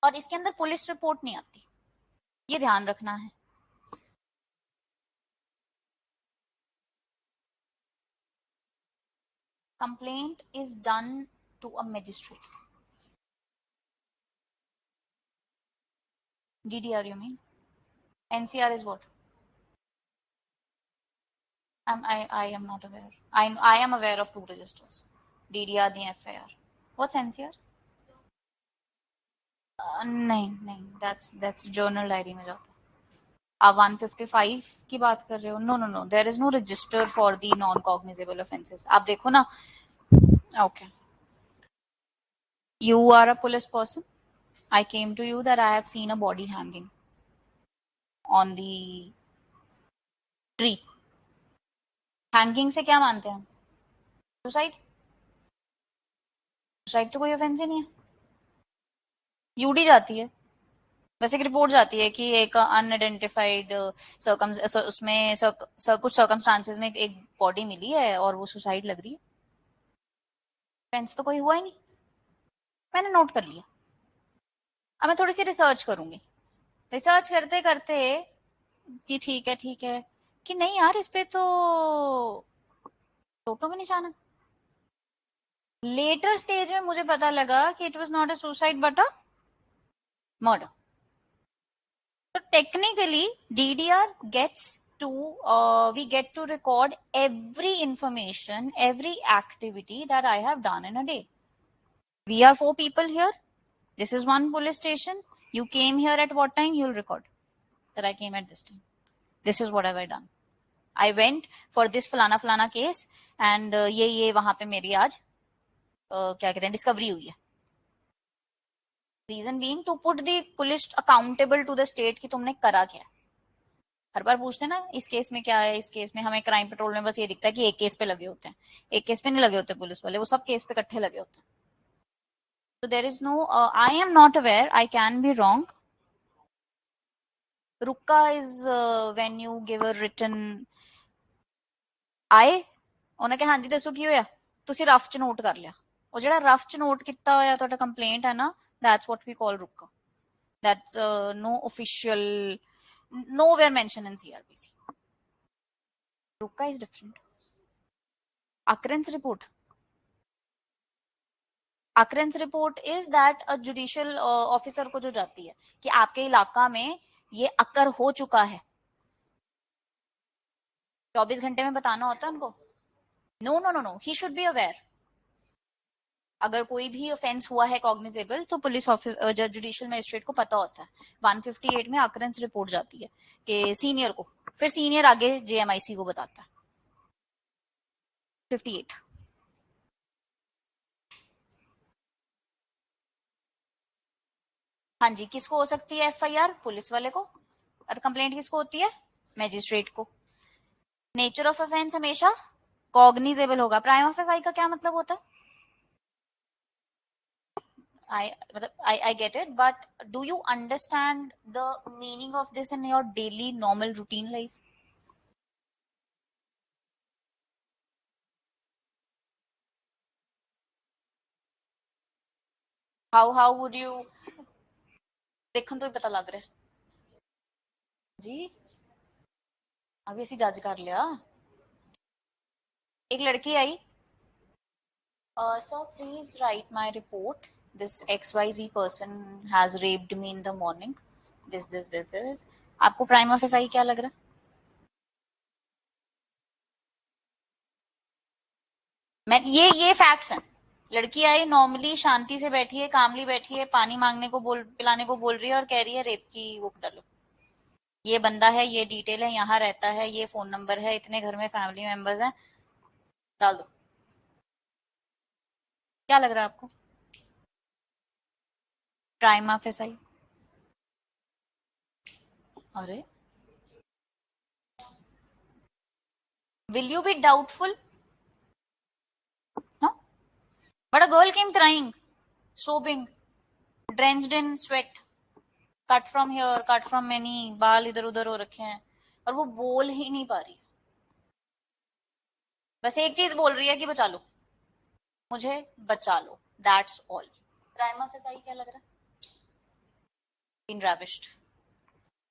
A: और इसके अंदर पुलिस रिपोर्ट नहीं आती, ये ध्यान रखना है। Complaint is done to a magistrate. DDR you mean? NCR is what? I am not aware. I am aware of 2 registers, DDR the FIR. What's NCR? नहीं नहीं, that's journal diary में जाता है। आप 155 की बात कर रहे हो? No no no, there is no register for the non cognizable offences. आप देखो ना, okay, you are a police person, I came to you that I have seen a body hanging on the tree. Hanging से क्या मानते हैं? Suicide. Suicide तो कोई offence ही नहीं है, यूडी जाती है। वैसे एक रिपोर्ट जाती है कि एक अनआइडेंटिफाइड उसमें कुछ सर्कमस्टांसेस में एक बॉडी मिली है और वो सुसाइड लग रही है, ऑफेंस तो कोई हुआ ही नहीं, मैंने नोट कर लिया। अब मैं थोड़ी सी रिसर्च करूंगी, रिसर्च करते करते कि ठीक है कि नहीं यार इस पे तो चोटों का निशान है। लेटर स्टेज में मुझे पता लगा कि it was not a suicide but a murder. So technically, DDR gets to we get to record every information, every activity that I have done in a day. We are 4 people here. This is one police station. You came here at what time? You'll record that I came at this time. This is what have I done. I went for this फलाना case and ये वहां पे मेरी आज क्या कहते हैं discovery हुई है। Reason being to put the police accountable to the state कि तुमने करा क्या। हर बार पूछते हैं ना इस केस में क्या है, इस केस में हमें क्राइम पेट्रोल में बस ये दिखता है कि एक केस पे लगे होते हैं, एक केस पे नहीं लगे होते पुलिस वाले, वो सब केस पे इकट्ठे लगे होते हैं। तो there is no I am not aware, I can be wrong. रुक्का is when you give a written आए ਉਹਨੇ ਕਿਹਾ ਹਾਂਜੀ ਦੱਸੋ ਕੀ ਹੋਇਆ, ਤੁਸੀਂ ਰਫ ਚ ਨੋਟ ਕਰ ਲਿਆ। ਉਹ ਜਿਹੜਾ ਰਫ ਚ ਨੋਟ ਕੀਤਾ ਹੋਇਆ ਤੁਹਾਡਾ ਕੰਪਲੇਂਟ ਹੈ ਨਾ, that's what we call ਰੁੱਕਾ। that's no official, nowhere mentioned in CRPC। Rukka is different। occurrence report, occurrence report is that a judicial officer को जो जाती है कि आपके इलाका में ये अकर हो चुका है, 24 घंटे में बताना होता है उनको। No no no no, he should be aware. अगर कोई भी ऑफेंस हुआ है कॉग्निजेबल तो पुलिस ऑफिसर जुडिशियल मजिस्ट्रेट को पता होता है। 158 में अकरेंस रिपोर्ट जाती है कि सीनियर को, फिर सीनियर आगे जेएमआईसी को बताता है। 58 हाँ जी, किसको हो सकती है एफआईआर? पुलिस वाले को। और कंप्लेंट किसको होती है? मैजिस्ट्रेट को। नेचर ऑफ ऑफेंस हमेशा कॉग्निजेबल होगा। प्राइम ऑफ आई का क्या मतलब होता है? I get it, but do you understand the meaning of this in your daily normal routine life? How would you देखन तो ही पता लग रहा है जी। अभी ऐसी जज कर लिया। एक लड़की आई, sir please write my report, this XYZ person has raped me in the morning, this. आपको प्राइम ऑफिस आई क्या लग रहा है? मैं ये फैक्ट्स हैं। लड़की आई नॉर्मली शांति से बैठी है, कामली बैठी है, पानी मांगने को बोल, पिलाने को बोल रही है और कह रही है रेप की वो डालो। ये बंदा है, ये डिटेल है, यहाँ रहता है, ये फोन नंबर है, इतने घर में फैमिली मेंबर्स हैं, डाल दो। क्या लग रहा है आपको? प्राइम ऑफिस आई। अरे will you be doubtful? No, but a girl came crying, sobbing, drenched in sweat, cut from here, cut from many, बाल इधर उधर हो रखे हैं और वो बोल ही नहीं पा रही। बस एक चीज बोल रही है कि बचा लो मुझे, बचा लो, दैट्स ऑल। प्राइम ऑफिस आई क्या लग रहा है? इन रेविश्ड।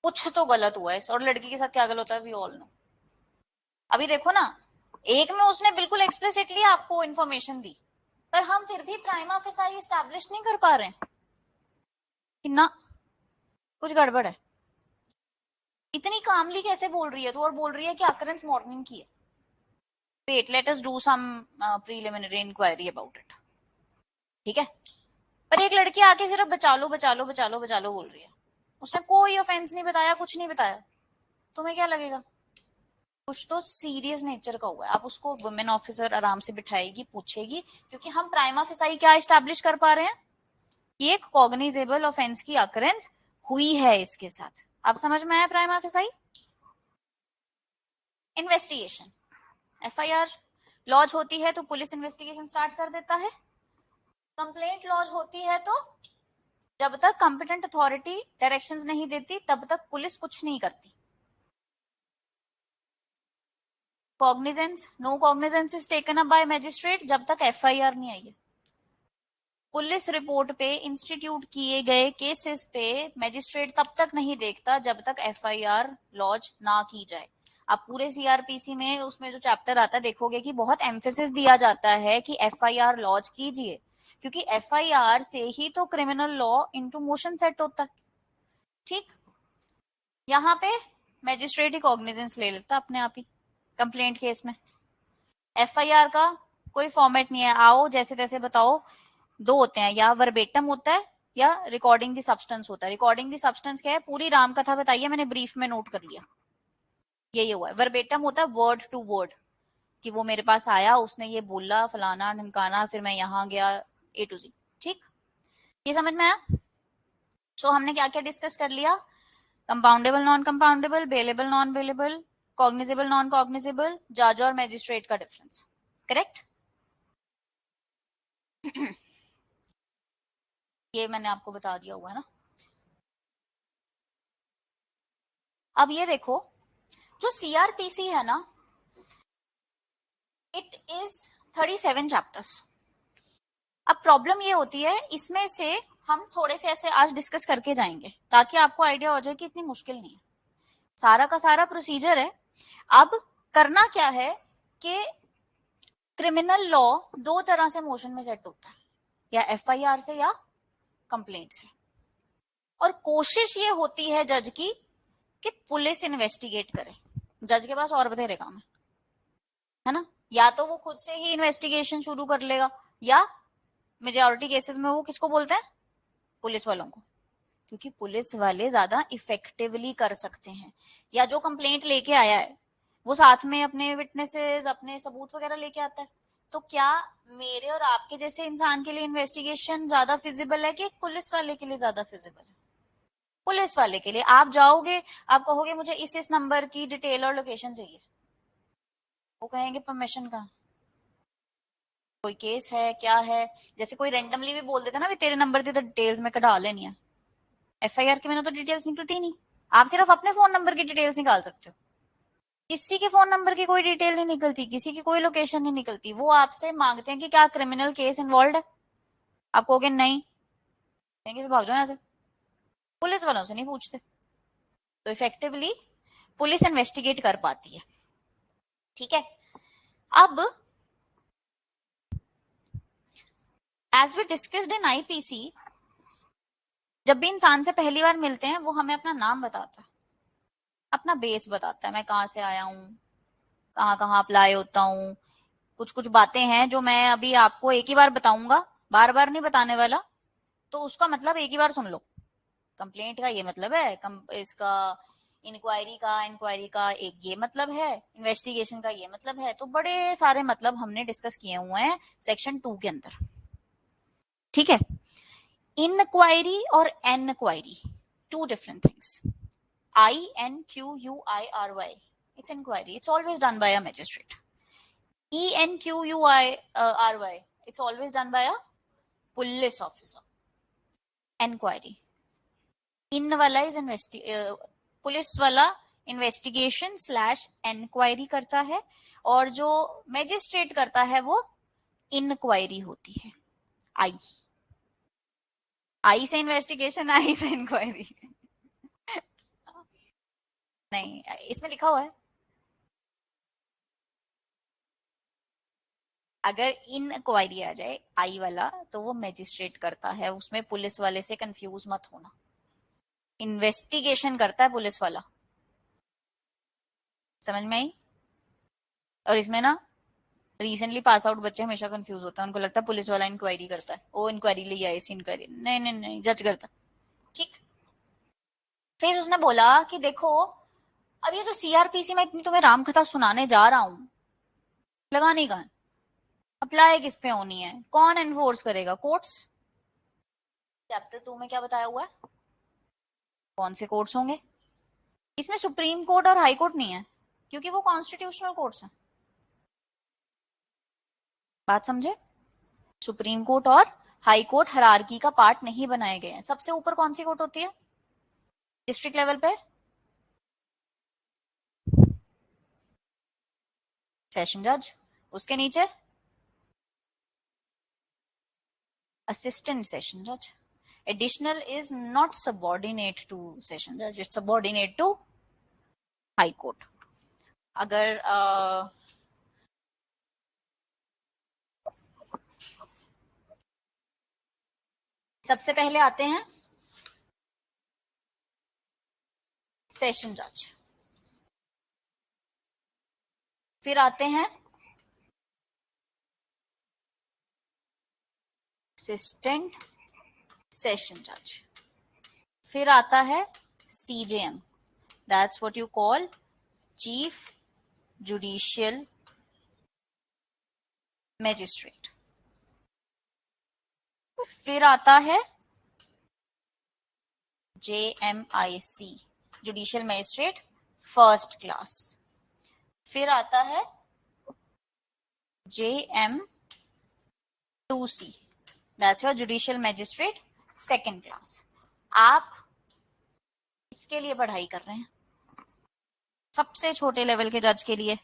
A: कुछ तो गलत हुआ है। और लड़की के साथ क्या गलत होता है वी ऑल नो। अभी देखो ना, एक में उसने बिल्कुल एक्सप्लिसिटली आपको इन्फॉर्मेशन दी, पर हम फिर भी प्राइम ऑफिस आई एस्टैब्लिश नहीं कर पा रहे हैं कि ना कुछ गड़बड़ है। इतनी कामली कैसे बोल रही है तू, और बोल रही है कि अकरेंस मॉर्निंग की है। Wait, let us do some preliminary inquiry about it. ठीक है, पर एक लड़की आके सिर्फ बचा लो बचा लो बचा लो बचा लो बोल रही है, उसने कोई ऑफेंस नहीं बताया, कुछ नहीं बताया। तुम्हें क्या लगेगा? कुछ तो सीरियस नेचर का हुआ है। आप उसको वुमेन ऑफिसर आराम से बिठाएगी, पूछेगी, क्योंकि हम प्राइम ऑफिस आई क्या एस्टैब्लिश कर पा रहे हैं कि एक कॉग्निजेबल ऑफेंस की अकरेंस हुई है इसके साथ। आप समझ में आया प्राइम ऑफिस आई? इन्वेस्टिगेशन, एफआईआर लॉन्च होती है तो पुलिस इन्वेस्टिगेशन स्टार्ट कर देता है। कंप्लेंट लॉन्च होती है तो जब तक कॉम्पिटेंट अथॉरिटी डायरेक्शंस नहीं देती तब तक पुलिस कुछ नहीं करती। Cognizance, no cognizance is taken up by magistrate जब तक एफआईआर नहीं आई है। पुलिस रिपोर्ट पे इंस्टीट्यूट किए गए केसेस पे मैजिस्ट्रेट तब तक नहीं देखता जब तक एफआईआर लॉन्च ना की जाए। आप पूरे सीआरपीसी में उसमें जो चैप्टर आता है देखोगे कि बहुत एम्फेसिस दिया जाता है कि एफआईआर लॉन्च कीजिए, क्योंकि एफआईआर से ही तो criminal law into motion set होता है। ठीक, यहाँ पे मैजिस्ट्रेट ही कॉग्निजेंस ले लेता अपने आप ही कंप्लेंट केस में। एफआईआर का कोई फॉर्मेट नहीं है, आओ जैसे तैसे बताओ। दो होते हैं, या वर्बेटम होता है या रिकॉर्डिंग दी सब्सटेंस होता है। रिकॉर्डिंग दी सब्सटेंस क्या है, पूरी राम कथा बताइए, मैंने ब्रीफ में नोट कर लिया, ये हुआ है। वर्बेटम होता है वर्ड टू वर्ड, कि वो मेरे पास आया, उसने ये बोला फलाना ढमकाना, फिर मैं यहाँ गया, ए टू जी। ठीक, ये समझ में आया। सो हमने क्या क्या डिस्कस कर लिया, compoundable non compoundable, bailable non bailable, cognizable non cognizable, जज और मैजिस्ट्रेट का डिफरेंस। करेक्ट ये मैंने आपको बता दिया हुआ है ना। अब ये देखो, जो सीआरपीसी है ना, इट इज 37 चैप्टर्स। अब प्रॉब्लम ये होती है, इसमें से हम थोड़े से ऐसे आज डिस्कस करके जाएंगे ताकि आपको आइडिया हो जाए कि इतनी मुश्किल नहीं है। सारा का सारा प्रोसीजर है। अब करना क्या है कि क्रिमिनल लॉ दो तरह से मोशन में सेट होता है, या एफआईआर से या कंप्लेंट से। और कोशिश ये होती है जज की कि पुलिस इन्वेस्टिगेट करे। जज के पास और बथेरे काम है ना, या तो वो खुद से ही इन्वेस्टिगेशन शुरू कर लेगा, या मेजोरिटी केसेस में वो किसको बोलते हैं, पुलिस वालों को, क्योंकि पुलिस वाले ज्यादा इफेक्टिवली कर सकते हैं। या जो कंप्लेंट लेके आया है वो साथ में अपने विटनेसेस अपने सबूत वगैरह लेके आता है। तो क्या मेरे और आपके जैसे इंसान के लिए इन्वेस्टिगेशन ज्यादा फिजिबल है कि एक पुलिस वाले के लिए ज्यादा फिजिबल है? पुलिस वाले के लिए। आप जाओगे, आप कहोगे मुझे इस नंबर की डिटेल और लोकेशन चाहिए, वो कहेंगे परमिशन का, कोई केस है क्या है। जैसे कोई रेंडमली भी बोल देता ना, भी तेरे नंबर की तो डिटेल्स में कढ़ा लेनी है, एफआईआर के मैंने तो डिटेल्स निकलती नहीं। आप सिर्फ अपने फोन नंबर की डिटेल्स निकाल सकते हो, किसी के फोन नंबर की कोई डिटेल नहीं निकलती, किसी की कोई लोकेशन नहीं निकलती। वो आपसे मांगते हैं कि क्या क्रिमिनल केस इन्वॉल्व है, आप कहोगे नहीं, कहेंगे फिर भाग जाओ यहाँ से। पुलिस वालों से नहीं पूछते, तो इफेक्टिवली पुलिस इन्वेस्टिगेट कर पाती है। ठीक है, अब as we discussed in IPC, जब भी इंसान से पहली बार मिलते हैं वो हमें अपना नाम बताता है, अपना बेस बताता है, मैं कहाँ से आया हूँ, कहाँ कहाँ अप्लाई होता हूँ। कुछ कुछ बातें हैं जो मैं अभी आपको एक ही बार बताऊंगा, बार बार नहीं बताने वाला, तो उसका मतलब एक ही बार सुन लो। कंप्लेंट का ये मतलब है, इसका इंक्वायरी का एक ये मतलब है, इन्वेस्टिगेशन का ये मतलब है। तो बड़े सारे मतलब हमने डिस्कस किए हुए हैं सेक्शन 2 के अंदर। ठीक है, इनक्वायरी और enquiry, two different things. INQUIRY, it's inquiry, it's always done by a magistrate. ENQUIRY, it's always done by a police officer. Enquiry, इन वाला इज पुलिस वाला इन्वेस्टिगेशन स्लैश एनक्वायरी करता है, और जो मैजिस्ट्रेट करता है वो इनक्वायरी होती है। आई, आई से इन्वेस्टिगेशन, आई से इंक्वायरी नहीं, इसमें लिखा हुआ है। अगर इनक्वायरी आ जाए आई वाला तो वो मैजिस्ट्रेट करता है, उसमें पुलिस वाले से कंफ्यूज मत होना। इन्वेस्टिगेशन करता है पुलिस वाला, समझ में आई। और इसमें ना रिसेंटली पास आउट बच्चे हमेशा कंफ्यूज होता है, उनको लगता है पुलिस वाला इंक्वायरी करता है, वो इंक्वायरी ले आई इस इंक्वायरी, नहीं नहीं नहीं, जज करता। ठीक, फिर उसने बोला कि देखो, अब ये जो सीआरपीसी में इतनी तुम्हें राम कथा सुनाने जा रहा हूं, लगानी कहाँ है, अप्लाई किस पे होनी है, कौन एनफोर्स करेगा, कोर्ट्स। चैप्टर 2 में क्या बताया हुआ है, कौन से कोर्ट्स होंगे। इसमें सुप्रीम कोर्ट और हाई कोर्ट नहीं है, क्योंकि वो कॉन्स्टिट्यूशनल कोर्ट्स हैं। बात समझे, सुप्रीम कोर्ट और हाई कोर्ट हायरार्की का पार्ट नहीं बनाए गए हैं। सबसे ऊपर कौन सी कोर्ट होती है डिस्ट्रिक्ट लेवल पे, सेशन जज। उसके नीचे assistant session judge. Additional is not subordinate to session judge, it's subordinate to high court. अगर सबसे पहले आते हैं सेशन जज, फिर आते हैं असिस्टेंट सेशन जज, फिर आता है CJM, that's what you call chief judicial magistrate, फिर आता है JMIC, judicial magistrate first class, फिर आता है JM2C, that's your judicial magistrate second class. आप इसके लिए पढ़ाई कर रहे हैं सबसे छोटे लेवल के जज के लिए,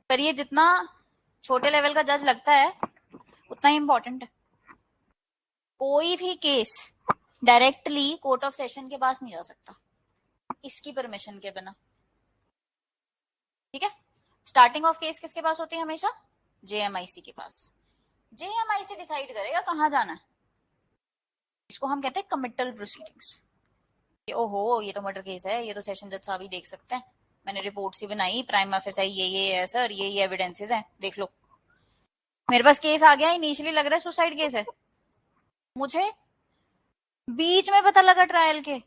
A: पर ये जितना छोटे लेवल का जज लगता है उतना ही इंपॉर्टेंट है। कोई भी case directly court of session के पास नहीं जा सकता इसकी परमिशन के बिना, ठीक है। स्टार्टिंग ऑफ केस किसके पास होती है हमेशा? JMIC के पास। JMIC डिसाइड करेगा कहां जाना है, इसको हम कहते हैं कमिटल प्रोसीडिंग्स। ओहो ये तो मर्डर केस है, ये तो सेशन जज साहब ही देख सकते हैं, मैंने रिपोर्ट सी बनाई, प्राइम ऑफिसर ये है सर, ये एविडेंसेस हैं, देख लो। मेरे पास केस आ गया, इनिशियली लग रहा है सुसाइड केस है, मुझे बीच में पता लगा ट्रायल के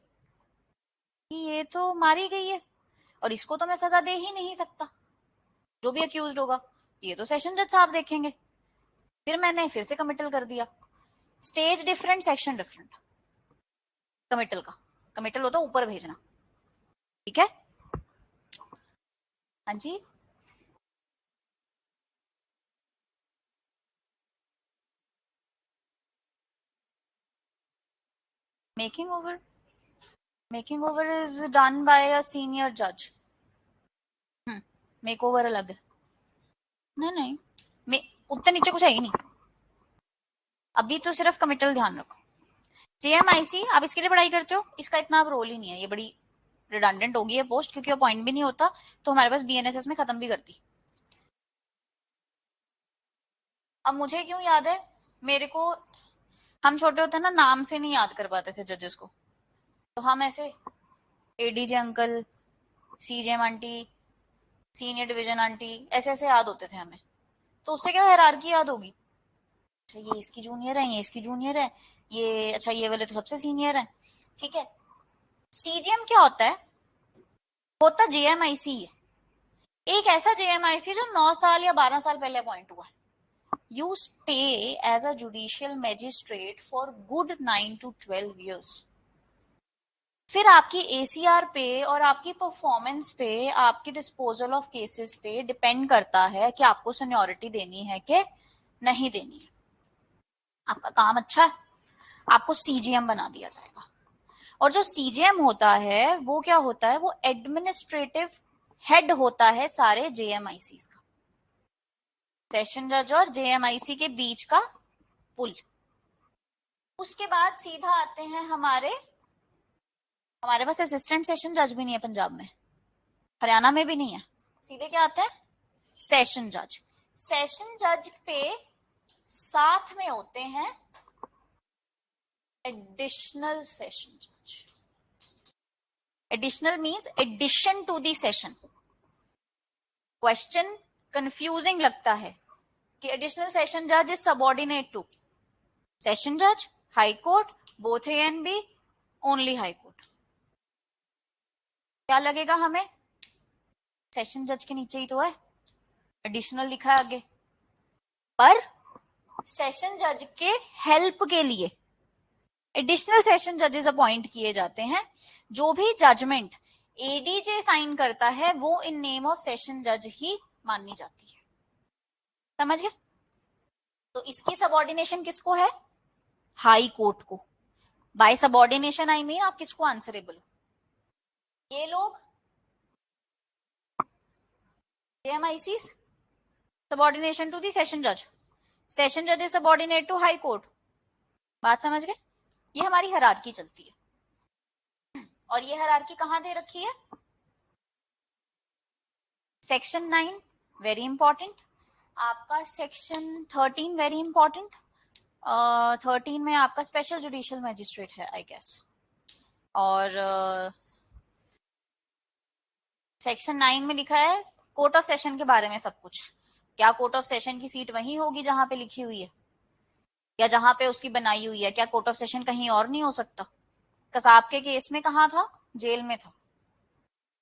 A: ये तो मारी गई है और इसको तो मैं सजा दे ही नहीं सकता, जो भी अक्यूज्ड होगा ये तो सेशन जज साहब देखेंगे, फिर मैंने फिर से कमिटल कर दिया। Stage different, section different. Committal का कमिटल होता ऊपर भेजना, ठीक है। हाँ जी, making over is done by a senior जज। मेक ओवर अलग है, नहीं उतने नीचे कुछ है ही नहीं, अभी तो सिर्फ कमिटल ध्यान रखो। JMIC आप इसके लिए पढ़ाई करते हो, इसका इतना अब रोल ही नहीं है, ये बड़ी रिडंडेंट होगी ये पोस्ट, क्योंकि अपॉइंट भी नहीं होता, तो हमारे पास BNSS में खत्म भी करती। अब मुझे क्यों याद है, मेरे को हम छोटे होते ना नाम से नहीं याद कर पाते थे जजेस को, तो हम ऐसे ADJ uncle, CJM aunty, senior division aunty, ऐसे ऐसे याद होते थे हमें, तो उससे क्या हायरार्की याद होगी। अच्छा ये इसकी जूनियर है, ये इसकी जूनियर है, ये अच्छा ये वाले तो सबसे सीनियर है, ठीक है। CJM क्या होता है? होता JMIC है, एक ऐसा JMIC जो 9 साल या 12 साल पहले अपॉइंट हुआ है। You stay as a judicial magistrate for good 9 to 12 years. फिर आपकी ACR पे और आपकी परफॉर्मेंस पे, आपकी डिस्पोजल ऑफ केसेस पे डिपेंड करता है कि आपको सीनियोरिटी देनी है कि नहीं देनी है। आपका काम अच्छा है, आपको CGM बना दिया जाएगा, और जो CGM होता है वो क्या होता है, वो एडमिनिस्ट्रेटिव हेड होता है सारे JMICs का, सेशन जज और JMIC के बीच का पुल। उसके बाद सीधा आते हैं हमारे पास असिस्टेंट सेशन जज भी नहीं है पंजाब में, हरियाणा में भी नहीं है, सीधे क्या आते हैं सेशन जज। सेशन जज पे साथ में होते हैं एडिशनल सेशन जज। Additional means addition to the session. Question confusing लगता है कि एडिशनल सेशन जज इज सबऑर्डिनेट टू सेशन जज, high court, both A and B, only high court. क्या लगेगा हमें, सेशन जज के नीचे ही तो है, एडिशनल लिखा है आगे, पर सेशन जज के हेल्प के लिए एडिशनल सेशन जजेस अपॉइंट किए जाते हैं। जो भी जजमेंट ADJ साइन करता है वो इन नेम ऑफ सेशन जज ही माननी जाती है, समझ गए। तो इसकी सबऑर्डिनेशन किसको है, हाई कोर्ट को। बाय सबऑर्डिनेशन आई मीन आप किसको आंसरेबल हो, ये लोग JMICs subordination to the session judge, session judge is subordinate to high court, बात समझ गए? ये हमारी हायरार्की चलती है, और ये हायरार्की कहाँ दे रखी है? सेक्शन 9 वेरी इंपॉर्टेंट, आपका सेक्शन 13 वेरी इंपॉर्टेंट, 13 में आपका स्पेशल जुडिशियल मैजिस्ट्रेट है आई गेस, और सेक्शन 9 में लिखा है कोर्ट ऑफ सेशन के बारे में सब कुछ। क्या कोर्ट ऑफ सेशन की सीट वही होगी जहां पे लिखी हुई है, या जहां पे उसकी बनाई हुई है? क्या कोर्ट ऑफ सेशन कहीं और नहीं हो सकता? कसाब के केस में कहाँ था? जेल में था,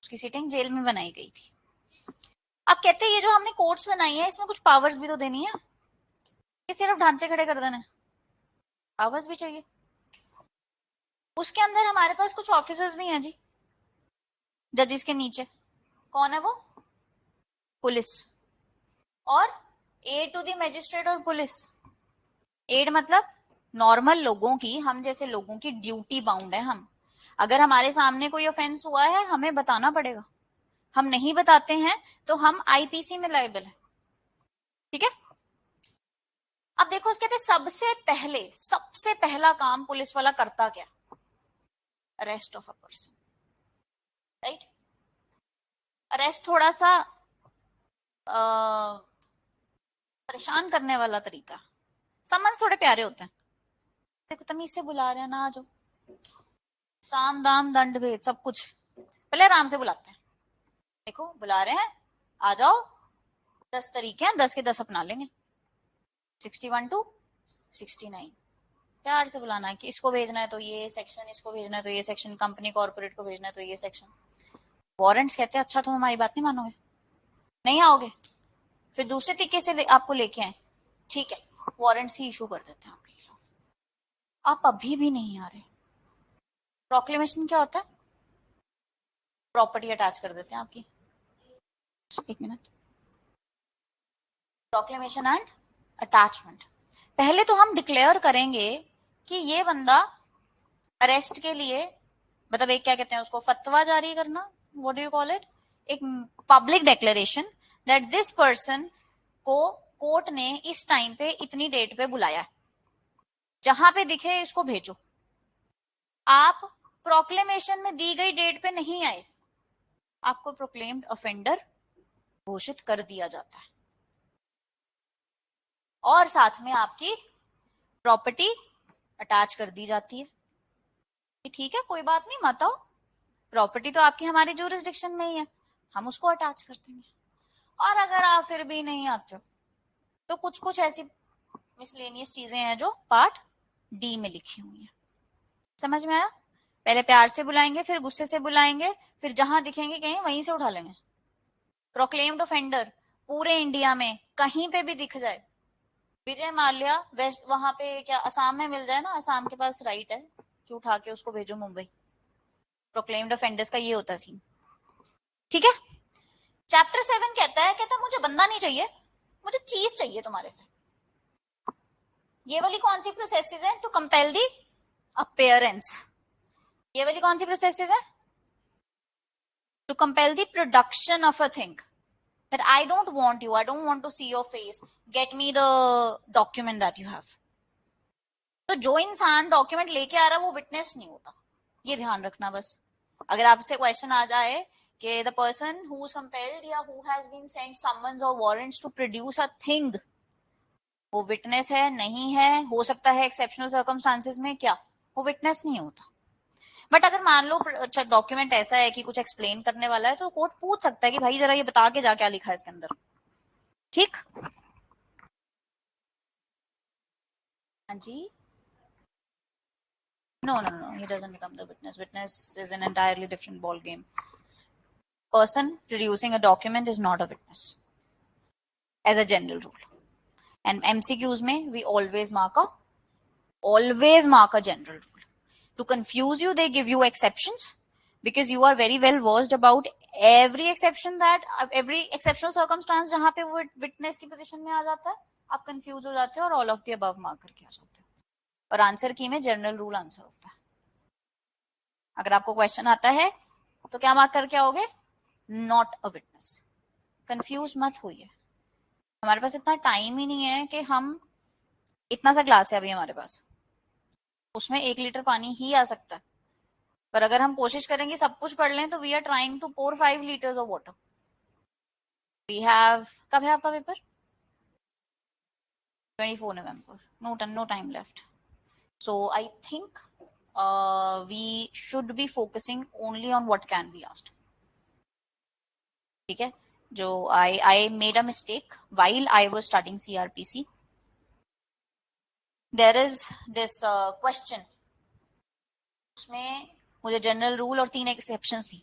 A: उसकी सीटिंग जेल में बनाई गई थी। अब कहते हैं ये जो हमने कोर्ट्स बनाई है इसमें कुछ पावर्स भी तो देनी है, कि सिर्फ ढांचे खड़े कर देना? पावर्स भी चाहिए। उसके अंदर हमारे पास कुछ ऑफिसर्स भी हैं जी, जजेस के नीचे। कौन है वो? पुलिस, और एड टू द मजिस्ट्रेट और पुलिस। एड मतलब नॉर्मल लोगों की, हम जैसे लोगों की ड्यूटी बाउंड है हम। अगर हमारे सामने कोई ऑफेंस हुआ है हमें बताना पड़ेगा, हम नहीं बताते हैं तो हम आईपीसी में लायबल है, ठीक है? अब देखो कहते सबसे पहला काम पुलिस वाला करता क्या? Arrest of a person, right? Arrest थोड़ा सा परेशान करने वाला तरीका, समन्स थोड़े प्यारे होते हैं। देखो तमीज से बुला रहे हैं ना, आज साम दाम दंड भेद सब कुछ, पहले आराम से बुलाते हैं। देखो बुला रहे हैं, आ जाओ, 10 तरीके हैं, 10 के 10 अपना लेंगे। 61 टू 69 प्यार से बुलाना है कि इसको भेजना है तो ये सेक्शन, इसको भेजना है तो ये सेक्शन, कंपनी कॉर्पोरेट को भेजना है तो ये सेक्शन। वारंट्स कहते हैं अच्छा तुम हमारी बात नहीं मानोगे, नहीं आओगे, फिर दूसरे तरीके से आपको लेके आए, ठीक है, वारंट्स ही इशू कर देते हैं आपके खिलाफ। आप अभी भी नहीं आ रहे। प्रोक्लेमेशन क्या होता है? प्रॉपर्टी अटैच कर देते हैं आपकी। एक मिनट, प्रोक्लेमेशन एंड अटैचमेंट। पहले तो हम डिक्लेयर करेंगे कि ये बंदा अरेस्ट के लिए, मतलब एक क्या कहते हैं उसको, फतवा जारी करना, what do you call it, एक public declaration that this person को कोर्ट ने इस टाइम पे इतनी डेट पे बुलाया है, जहां पे दिखे इसको भेजो। आप प्रोक्लेमेशन में दी गई डेट पे नहीं आए, आपको प्रोक्लेम्ड ऑफेंडर घोषित कर दिया जाता है, और साथ में आपकी प्रॉपर्टी अटैच कर दी जाती है। ठीक है कोई बात नहीं, मत आओ, प्रॉपर्टी तो आपकी हमारे ज्यूरिसडिक्शन में ही है, हम उसको अटैच कर देंगे। और अगर आप फिर भी नहीं आते हो तो कुछ कुछ ऐसी मिसलेनियस चीजें हैं जो पार्ट डी में लिखी हुई है। समझ में आया? पहले प्यार से बुलाएंगे, फिर गुस्से से बुलाएंगे, फिर जहां दिखेंगे कहीं वहीं से उठा लेंगे। प्रोक्लेम्ड ऑफेंडर पूरे इंडिया में कहीं पे भी दिख जाए, विजय माल्या वेस्ट, वहां पे क्या असम में मिल जाए ना, असम के पास राइट है कि उठा के उसको भेजो मुंबई। प्रोक्लेम्ड ऑफेंडर्स का ये होता सीन, ठीक है? चैप्टर 7 कहता है मुझे बंदा नहीं चाहिए, मुझे चीज चाहिए तुम्हारे से। ये वाली कौन सी प्रोसेसेस है? To compel the appearance. ये वाली कौन सी प्रोसेसेस है? To compel the production of a thing, that I don't want you, I don't want to see your face, get me the document that you have. तो जो इंसान document लेके आ रहा है वो विटनेस नहीं होता, ये ध्यान रखना बस। अगर आपसे क्वेश्चन आ जाए कि the person who is compelled या who has been sent summons और warrants to produce a thing, वो विटनेस है नहीं है, हो सकता है एक्सेप्शनल सर्कमस्टांसेस में, क्या वो विटनेस नहीं होता। बट अगर मान लो डॉक्यूमेंट ऐसा है कि कुछ एक्सप्लेन करने वाला है तो कोर्ट पूछ सकता है कि भाई जरा ये बता के जा क्या लिखा है इसके अंदर, ठीक? हाँ जी। No, he doesn't become the witness. Witness is an entirely different ball game. Person producing a document is not a witness as a general rule. And MCQs में we always mark a general rule. To confuse you, they give you exceptions because you are very well versed about every exceptional circumstance जहाँ पे वो witness की position में आ जाता है, आप confuse हो जाते हो और all of the above mark करके आ जाते हो। और आंसर की में जनरल रूल आंसर होता है। अगर आपको क्वेश्चन आता है तो क्या मार्क करके आओगे? Not a witness. कंफ्यूज मत होइए, हमारे पास इतना टाइम ही नहीं है कि हम, इतना सा क्लास है अभी हमारे पास, उसमें 1 लीटर पानी ही आ सकता है, पर अगर हम कोशिश करेंगे सब कुछ पढ़ लें तो we are trying to pour 5 litres of water. We have, कब है आपका paper? 24 November. No time left. So I think we should be focusing only on what can be asked. ठीक है, जो I made a mistake while I was studying CRPC. There is this question, उसमें मुझे general rule और 3 exceptions थी।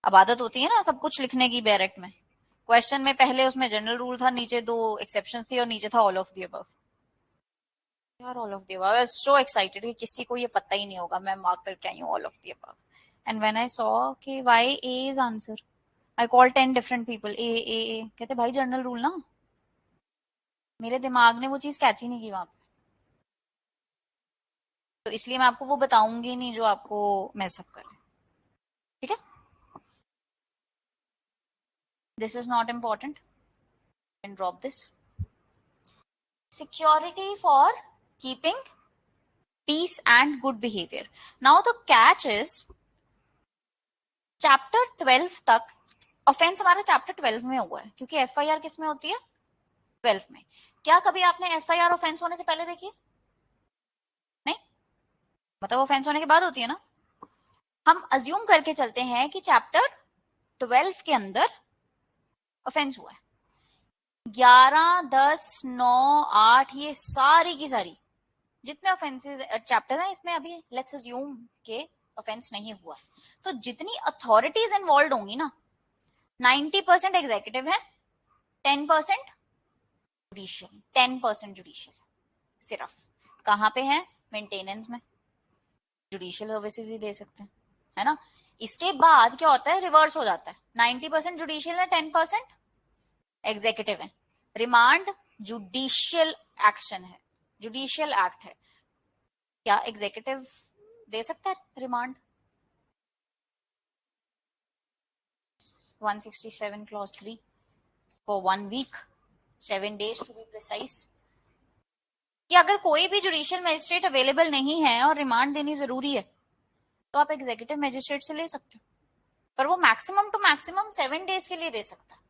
A: अब आदत होती है ना सब कुछ लिखने की डायरेक्ट में, क्वेश्चन में पहले उसमें जनरल रूल था, नीचे 2 एक्सेप्शंस थी और नीचे था ऑल ऑफ द अबव। यार all of the above, I was so excited कि किसी को ये पता ही नहीं होगा, मैं मार्क करके आई हूँ all of the above. And when I saw कि why A is answer, I call 10 different people, ए कहते भाई जनरल रूल ना। मेरे दिमाग ने वो चीज कैच ही नहीं की वहां पे, तो इसलिए मैं आपको वो बताऊंगी नहीं जो आपको मैसअप करे, ठीक है। This is not important, can drop this. Security for keeping peace and good behaviour. Now the catch is chapter 12 तक ऑफेंस हमारा चैप्टर 12 में हुआ है, क्योंकि एफआईआर किस में होती है? 12 में। क्या कभी आपने एफआईआर ऑफेंस होने से पहले देखी? नहीं, मतलब ऑफेंस होने के बाद होती है ना। हम अज्यूम करके चलते हैं कि चैप्टर 12 के अंदर ऑफेंस हुआ है। 11, 10, 9, 8 ये सारी की सारी जितने ऑफेंसेस चैप्टर हैं इसमें अभी लेट्स अज्यूम के ऑफेंस नहीं हुआ, तो जितनी अथॉरिटीज इन्वॉल्व होंगी ना, 90% एग्जीक्यूटिव है, 10% जुडिशियल, 10% जुडिशियल। सिर्फ कहां पे है? मेंटेनेंस में, जुडिशियल सर्विसेज ही दे सकते हैं, है ना। इसके बाद क्या होता है? रिवर्स हो जाता है, 90% जुडिशियल है, 10% एग्जीक्यूटिव है। रिमांड जुडिशियल एक्शन है, जुडिशियल एक्ट है। क्या एग्जीक्यूटिव दे सकता है remand? 167 clause 3 for 1 week, 7 days to be precise, कि अगर कोई भी जुडिशियल मजिस्ट्रेट अवेलेबल नहीं है और रिमांड देनी जरूरी है तो आप एग्जीक्यूटिव मजिस्ट्रेट से ले सकते हो, पर वो मैक्सिमम टू मैक्सिमम 7 डेज के लिए दे सकता है।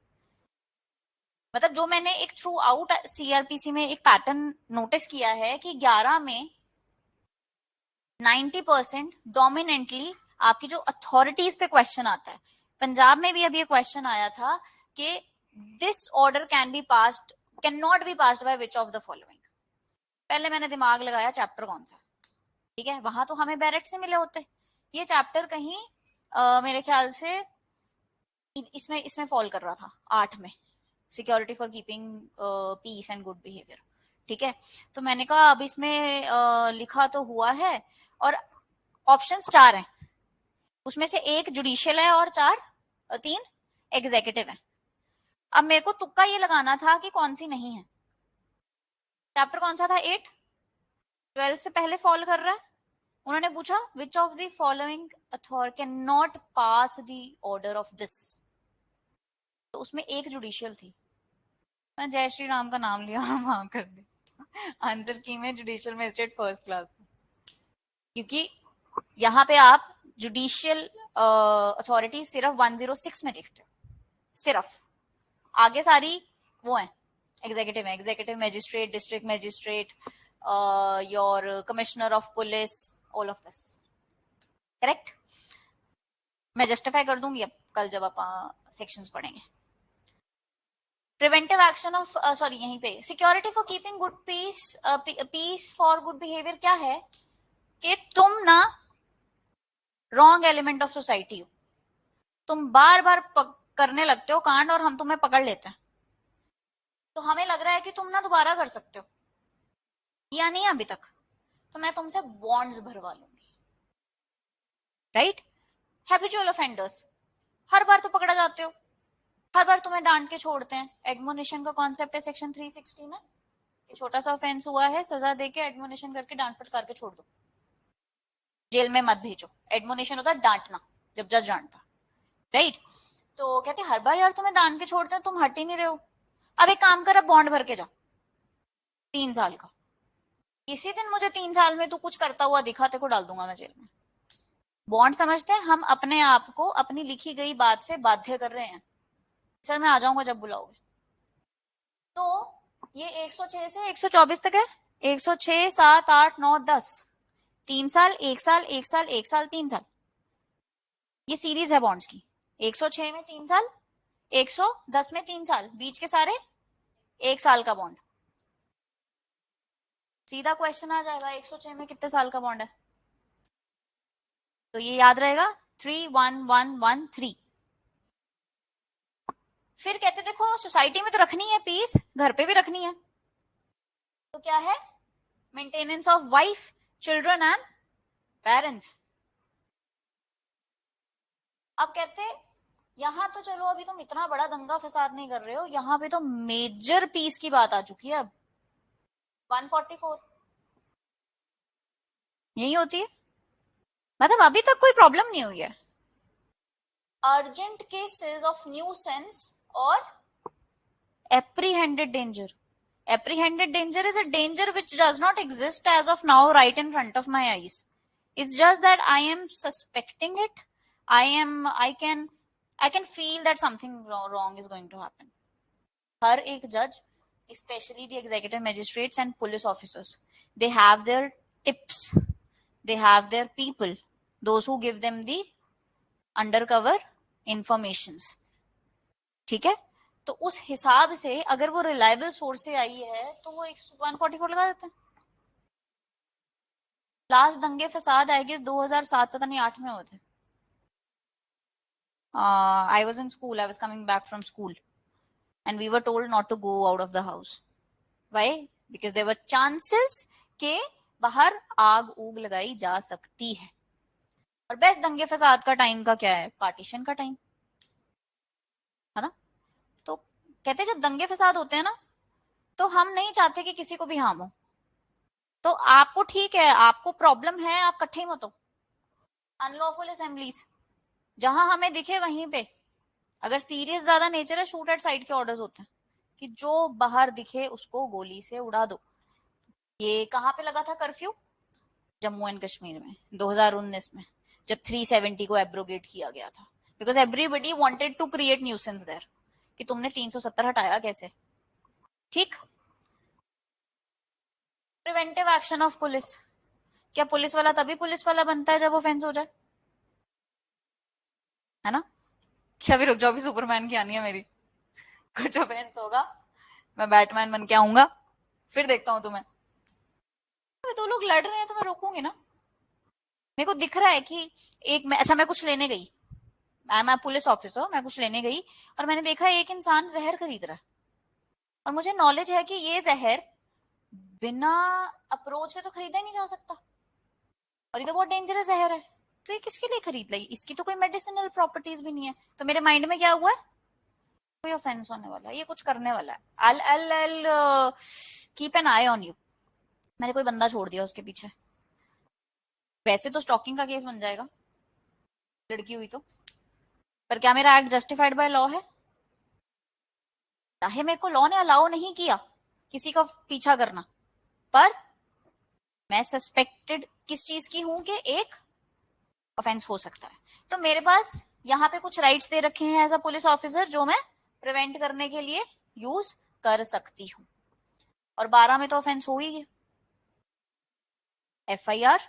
A: मतलब जो मैंने एक थ्रू आउट सीआरपीसी में एक पैटर्न नोटिस किया है कि 11 में 90% डोमिनेंटली आपकी जो अथॉरिटीज पे क्वेश्चन आता है। पंजाब में भी अभी ये क्वेश्चन आया था कि this order can not be passed by which of the following. पहले मैंने दिमाग लगाया चैप्टर कौन सा, ठीक है, वहां तो हमें बैरेट से मिले होते, ये चैप्टर कहीं मेरे ख्याल से इसमें फॉल कर रहा था 8 में, security for keeping peace and good behaviour, ठीक है। तो मैंने कहा अब इसमें लिखा तो हुआ है और ऑप्शन 4 है, उसमें से 1 जुडिशियल है और 3 एग्जीक्यूटिव है। अब मेरे को तुक्का ये लगाना था कि कौन सी नहीं है। चैप्टर कौन सा था? 8, 12 से पहले फॉल कर रहा है। उन्होंने पूछा which of the following authority can not pass the order of this, तो उसमें 1 जुडिशियल थी। मैं जय श्री राम का नाम लिया और वहां कर दी, आंसर की में जुडिशियल मजिस्ट्रेट फर्स्ट क्लास, क्योंकि यहाँ पे आप जुडिशियल अथॉरिटी सिर्फ 106 में देखते हो, सिर्फ आगे सारी वो है एग्जीक्यूटिव है, executive magistrate, district magistrate, your commissioner of police, all of this correct. मैं जस्टिफाई कर दूंगी अब कल जब आप सेक्शंस पढ़ेंगे। प्रिवेंटिव एक्शन ऑफ सॉरी यहीं पे security for keeping good peace for good behaviour क्या है कि तुम ना रॉन्ग एलिमेंट ऑफ सोसाइटी हो, तुम बार बार करने लगते हो कांड और हम तुम्हें पकड़ लेते हैं, तो हमें लग रहा है कि तुम ना दोबारा कर सकते हो, या नहीं अभी तक, तो मैं तुमसे बॉन्ड्स भरवा लूंगी, राइट। हैबिचुअल ऑफेंडर्स हर बार तो पकड़ा जाते हो, हर बार तुम्हें डांट के छोड़ते हैं। एडमोनिशन का कॉन्सेप्ट है सेक्शन 360 में, छोटा सा ऑफेंस हुआ है, सजा देके एडमोनिशन करके डांट फटकार के छोड़ दो, जेल में मत भेजो। एडमोनिशन होता है डांटना, जब जज डांटता, राइट। तो कहते हर बार यार तुम्हें डांट के छोड़ते हैं, तुम हट ही नहीं रहे हो, अब एक काम कर, अब बॉन्ड भर के जा 3 साल का, किसी दिन मुझे 3 साल में तू कुछ करता हुआ दिखा, तेरे को डाल दूंगा मैं जेल में। बॉन्ड समझते हैं हम अपने आप को अपनी लिखी गई बात से बाध्य कर रहे हैं। सर मैं आ जाऊंगा जब बुलाओगे। तो ये 106 से 124 तक है। 106, 7, 8, 9, 10, 3 साल, 1 साल, 1 साल, 1 साल, 3 साल, ये सीरीज है बॉन्ड्स की। 106 में 3 साल, 110 में 3 साल, बीच के सारे 1 साल का बॉन्ड। सीधा क्वेश्चन आ जाएगा 106 में कितने साल का बॉन्ड है, तो ये याद रहेगा 31113। फिर कहते देखो सोसाइटी में तो रखनी है पीस, घर पे भी रखनी है, तो क्या है, maintenance of wife, children and parents. अब कहते यहां तो चलो अभी तुम इतना बड़ा दंगा फसाद नहीं कर रहे हो, यहां पे तो मेजर पीस की बात आ चुकी है अब। 144 यही होती है, मतलब अभी तक कोई प्रॉब्लम नहीं हुई है। अर्जेंट केसेस ऑफ न्यूसेंस और apprehended danger. Apprehended danger is a danger which does not exist as of now right in front of my eyes. It's just that I am suspecting it. I can feel that something wrong is going to happen. हर एक जज, especially the executive magistrates and police officers, they have their tips, they have their people, those who give them the undercover informations. ठीक है, तो उस हिसाब से अगर वो रिलायबल सोर्स से आई है तो वो 144 लगा देते हैं। लास्ट दंगे फसाद आई गेस 2007 पता नहीं 8 में हुए थे। I was in school, I was coming back from school and we were told not to go out of the house. Why? Because there were chances के बाहर आग उग लगाई जा सकती है। और बेस्ट दंगे फसाद का टाइम का क्या है, पार्टीशन का टाइम है ना। तो कहते जब दंगे फसाद होते हैं ना, तो हम नहीं चाहते कि किसी को भी हार्म हो। तो आपको ठीक है, आपको प्रॉब्लम है, आप इकट्ठे ही मत हो। अनलॉफुल असेंबलीज जहां हमें दिखे वहीं पे, अगर सीरियस ज्यादा नेचर है, शूट एट साइड के ऑर्डर्स होते हैं कि जो बाहर दिखे उसको गोली से उड़ा दो। ये कहां पे लगा था कर्फ्यू? जम्मू एंड कश्मीर में 2019 में, जब 370 को एब्रोगेट किया गया था, because everybody wanted to create nuisance there कि तुमने 370 हटाया कैसे। ठीक। प्रिवेंटिव एक्शन ऑफ पुलिस, क्या पुलिस वाला तभी पुलिस वाला बनता है जब ऑफेंस हो जाए, है ना। क्या भी रुक जाओ, भी सुपरमैन की आनी है मेरी। कुछ ऑफेंस होगा, मैं बैटमैन बन के आऊंगा, फिर देखता हूँ तुम्हें। दो लोग लड़ रहे हैं तो मैं रोकूंगी ना। मेरे को दिख रहा है कि एक मैं, अच्छा मैं कुछ लेने गई, मैं पुलिस ऑफिसर, मैं कुछ लेने गई और मैंने देखा एक इंसान जहर खरीद रहा है, और मुझे नॉलेज है कि ये जहर बिना अप्रोच के तो खरीदा ही नहीं जा सकता, और ये तो बहुत डेंजरस जहर है, तो ये किसके लिए खरीद ली, इसकी तो कोई मेडिसिनल प्रॉपर्टीज भी नहीं है। तो मेरे माइंड में क्या हुआ है, कोई ऑफेंस होने वाला है, ये कुछ करने वाला है, I'll keep an I on you. मैंने कोई बंदा छोड़ दिया उसके पीछे। वैसे तो स्टॉकिंग का केस बन जाएगा लड़की हुई तो, पर क्या मेरा एक्ट जस्टिफाइड बाय लॉ है? चाहे मेरे को लॉ ने अलाउ नहीं किया किसी का पीछा करना, पर मैं सस्पेक्टेड किस चीज की हूं कि एक ऑफेंस हो सकता है, तो मेरे पास यहाँ पे कुछ राइट्स दे रखे हैं एज अ पुलिस ऑफिसर जो मैं प्रिवेंट करने के लिए यूज कर सकती हूँ। और 12 में तो ऑफेंस हो ही गया, FIR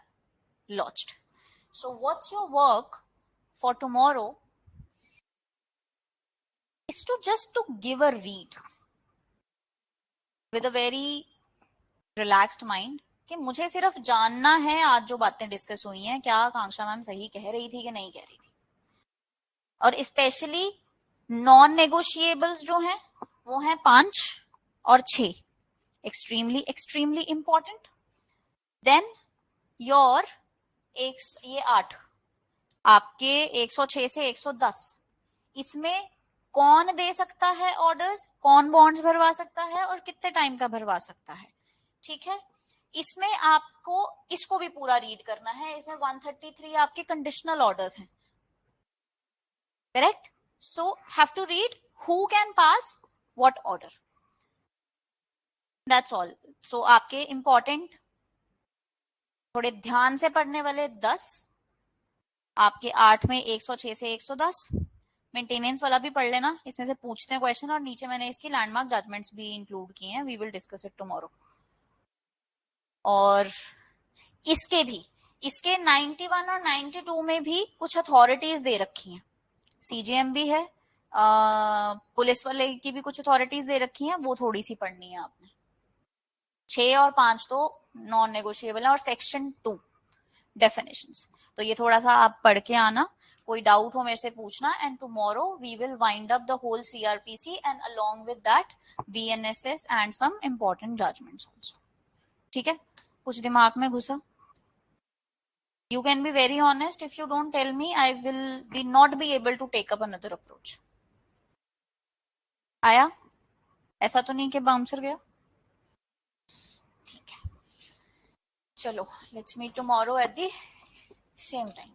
A: lodged. So what's your work for tomorrow is to just to give a read with a very relaxed mind कि मुझे सिर्फ जानना है आज जो बातें डिस्कस हुई हैं क्या आकांक्षा मैम सही कह रही थी कि नहीं कह रही थी। और स्पेशली नॉन नेगोशिएबल्स जो हैं वो हैं 5 और 6, extremely extremely important. Then your ये 8, आपके 106 से 110, इसमें कौन दे सकता है ऑर्डर्स, कौन बॉन्ड्स भरवा सकता है और कितने टाइम का भरवा सकता है। ठीक है, इसमें आपको इसको भी पूरा रीड करना है। इसमें 133 आपके कंडीशनल ऑर्डर्स हैं, correct. So have to read who can pass what order, that's all. So आपके इंपॉर्टेंट थोड़े ध्यान से पढ़ने वाले 10, आपके 8 में 106 से 110। मेंटेनेंस वाला भी पढ़ लेना, इसमें से पूछते हैं क्वेश्चन, और नीचे मैंने इसकी लैंडमार्क जजमेंट्स भी इंक्लूड किए हैं, we will discuss it tomorrow. और इसके 91 और 92 में भी कुछ अथॉरिटीज दे रखी हैं, सीजीएम भी है, पुलिस वाले की भी कुछ अथॉरिटीज दे रखी हैं, वो थोड़ी सी पढ़नी है आपने। 6 और 5 तो नॉन नेगोशिएबल है, और सेक्शन 2 डेफिनेशंस, तो ये थोड़ा सा आप पढ़ के आना, कोई डाउट हो मेरे से पूछना, and tomorrow we will wind up the whole CrPC and along with that BNSS and some important judgments also. ठीक है, कुछ दिमाग में घुसा? You can be very honest. If you don't tell me, I will not be able to take up another approach. आया? ऐसा तो नहीं कि बाउंसर गया? ठीक है, चलो, let's meet tomorrow at the same time.